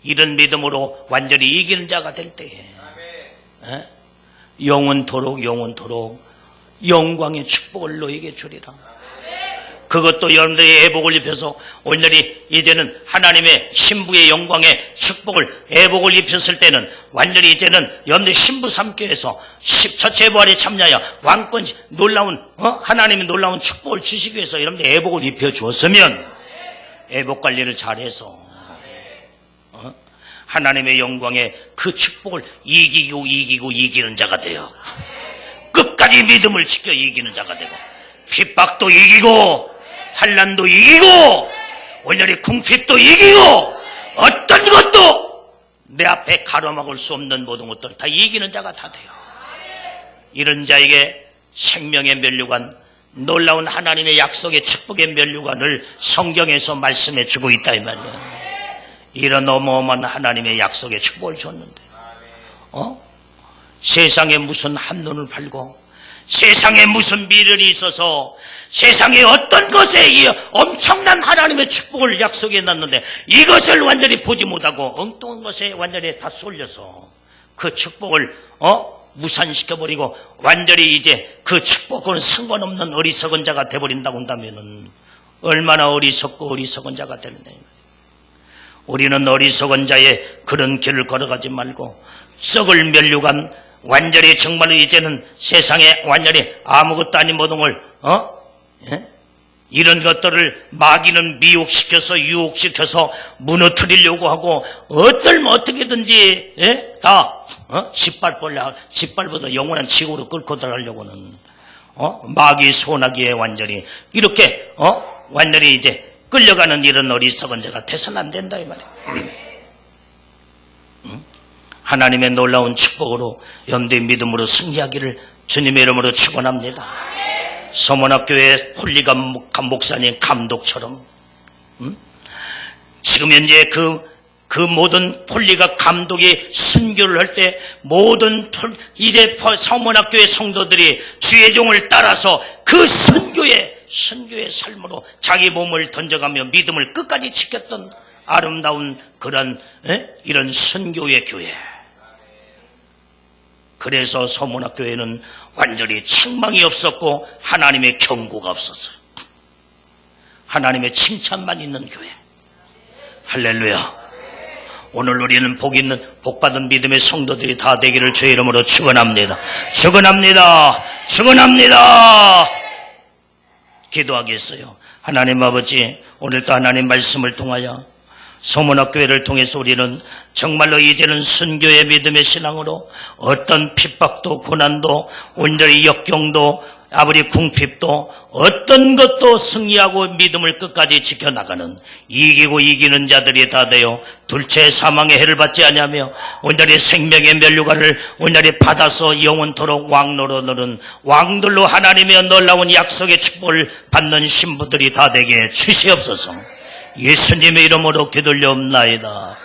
이런 믿음으로 완전히 이기는 자가 될 때에 영원토록 영광의 축복을 너에게 주리라. 그것도 여러분들이 애복을 입혀서 온전히 이제는 하나님의 신부의 영광의 축복을 애복을 입혔을 때는 완전히 이제는 여러분들 신부 삼교에서 첫째 부활에 참여하여 왕권 놀라운 하나님의 놀라운 축복을 주시기 위해서 여러분들 애복을 입혀 주었으면 애복 관리를 잘해서 하나님의 영광의 그 축복을 이기는 자가 되어 끝까지 믿음을 지켜 이기는 자가 되고 핍박도 이기고 환난도 이기고 온전히 궁핍도 이기고 어떤 것도 내 앞에 가로막을 수 없는 모든 것들 다 이기는 자가 다 돼요. 이런 자에게 생명의 면류관 놀라운 하나님의 약속의 축복의 면류관을 성경에서 말씀해 주고 있다 이 말이에요. 이런 어마어마한 하나님의 약속의 축복을 줬는데 세상에 무슨 한눈을 팔고 세상에 무슨 미련이 있어서 세상에 어떤 것에 이 엄청난 하나님의 축복을 약속해 놨는데 이것을 완전히 보지 못하고 엉뚱한 것에 완전히 다 쏠려서 그 축복을 무산시켜버리고 완전히 이제 그 축복과는 상관없는 어리석은 자가 돼버린다고 한다면 얼마나 어리석은 자가 되는데 우리는 어리석은 자의 그런 길을 걸어가지 말고 썩을 면류관 완전히 정말로 이제는 세상에 완전히 아무것도 아닌 모든 걸 이런 것들을 마귀는 미혹시켜서 유혹시켜서 무너뜨리려고 하고 어떻게든지 다 짓밟보다 영원한 지구로 끌고 들어가려고는 마귀 소나기에 완전히 이렇게 완전히 이제 끌려가는 이런 어리석은 자가 돼서는 안 된다 이 말이에요. 하나님의 놀라운 축복으로 염두의 믿음으로 승리하기를 주님의 이름으로 축원합니다. 서문학교의 홀리감 목사님 감독처럼 지금 현재 그 모든 홀리가 감독이 순교를 할 때 모든 이제 서문학교의 성도들이 주의 종을 따라서 그 순교의 삶으로 자기 몸을 던져가며 믿음을 끝까지 지켰던 아름다운 그런 이런 순교의 교회. 그래서 서문학교에는 완전히 책망이 없었고 하나님의 경고가 없었어요. 하나님의 칭찬만 있는 교회. 할렐루야. 오늘 우리는 복받은 믿음의 성도들이 다 되기를 주의 이름으로 축원합니다. 기도하겠어요. 하나님 아버지, 오늘도 하나님 말씀을 통하여 서문학교회를 통해서 우리는 정말로 이제는 순교의 믿음의 신앙으로 어떤 핍박도 고난도 온전히 역경도 아무리 궁핍도 어떤 것도 승리하고 믿음을 끝까지 지켜나가는 이기는 자들이 다 되어 둘째 사망의 해를 받지 아니하며 온전히 생명의 면류관을 온전히 받아서 영원토록 왕노릇하는 왕들로 하나님의 놀라운 약속의 축복을 받는 신부들이 다 되게 주시옵소서. 예수님의 이름으로 기도올려옵나이다.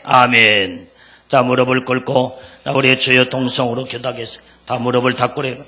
아멘. 자, 무릎을 꿇고 나 우리의 주여 동성으로 기도하겠습니다. 다 무릎을 다 꿇어요.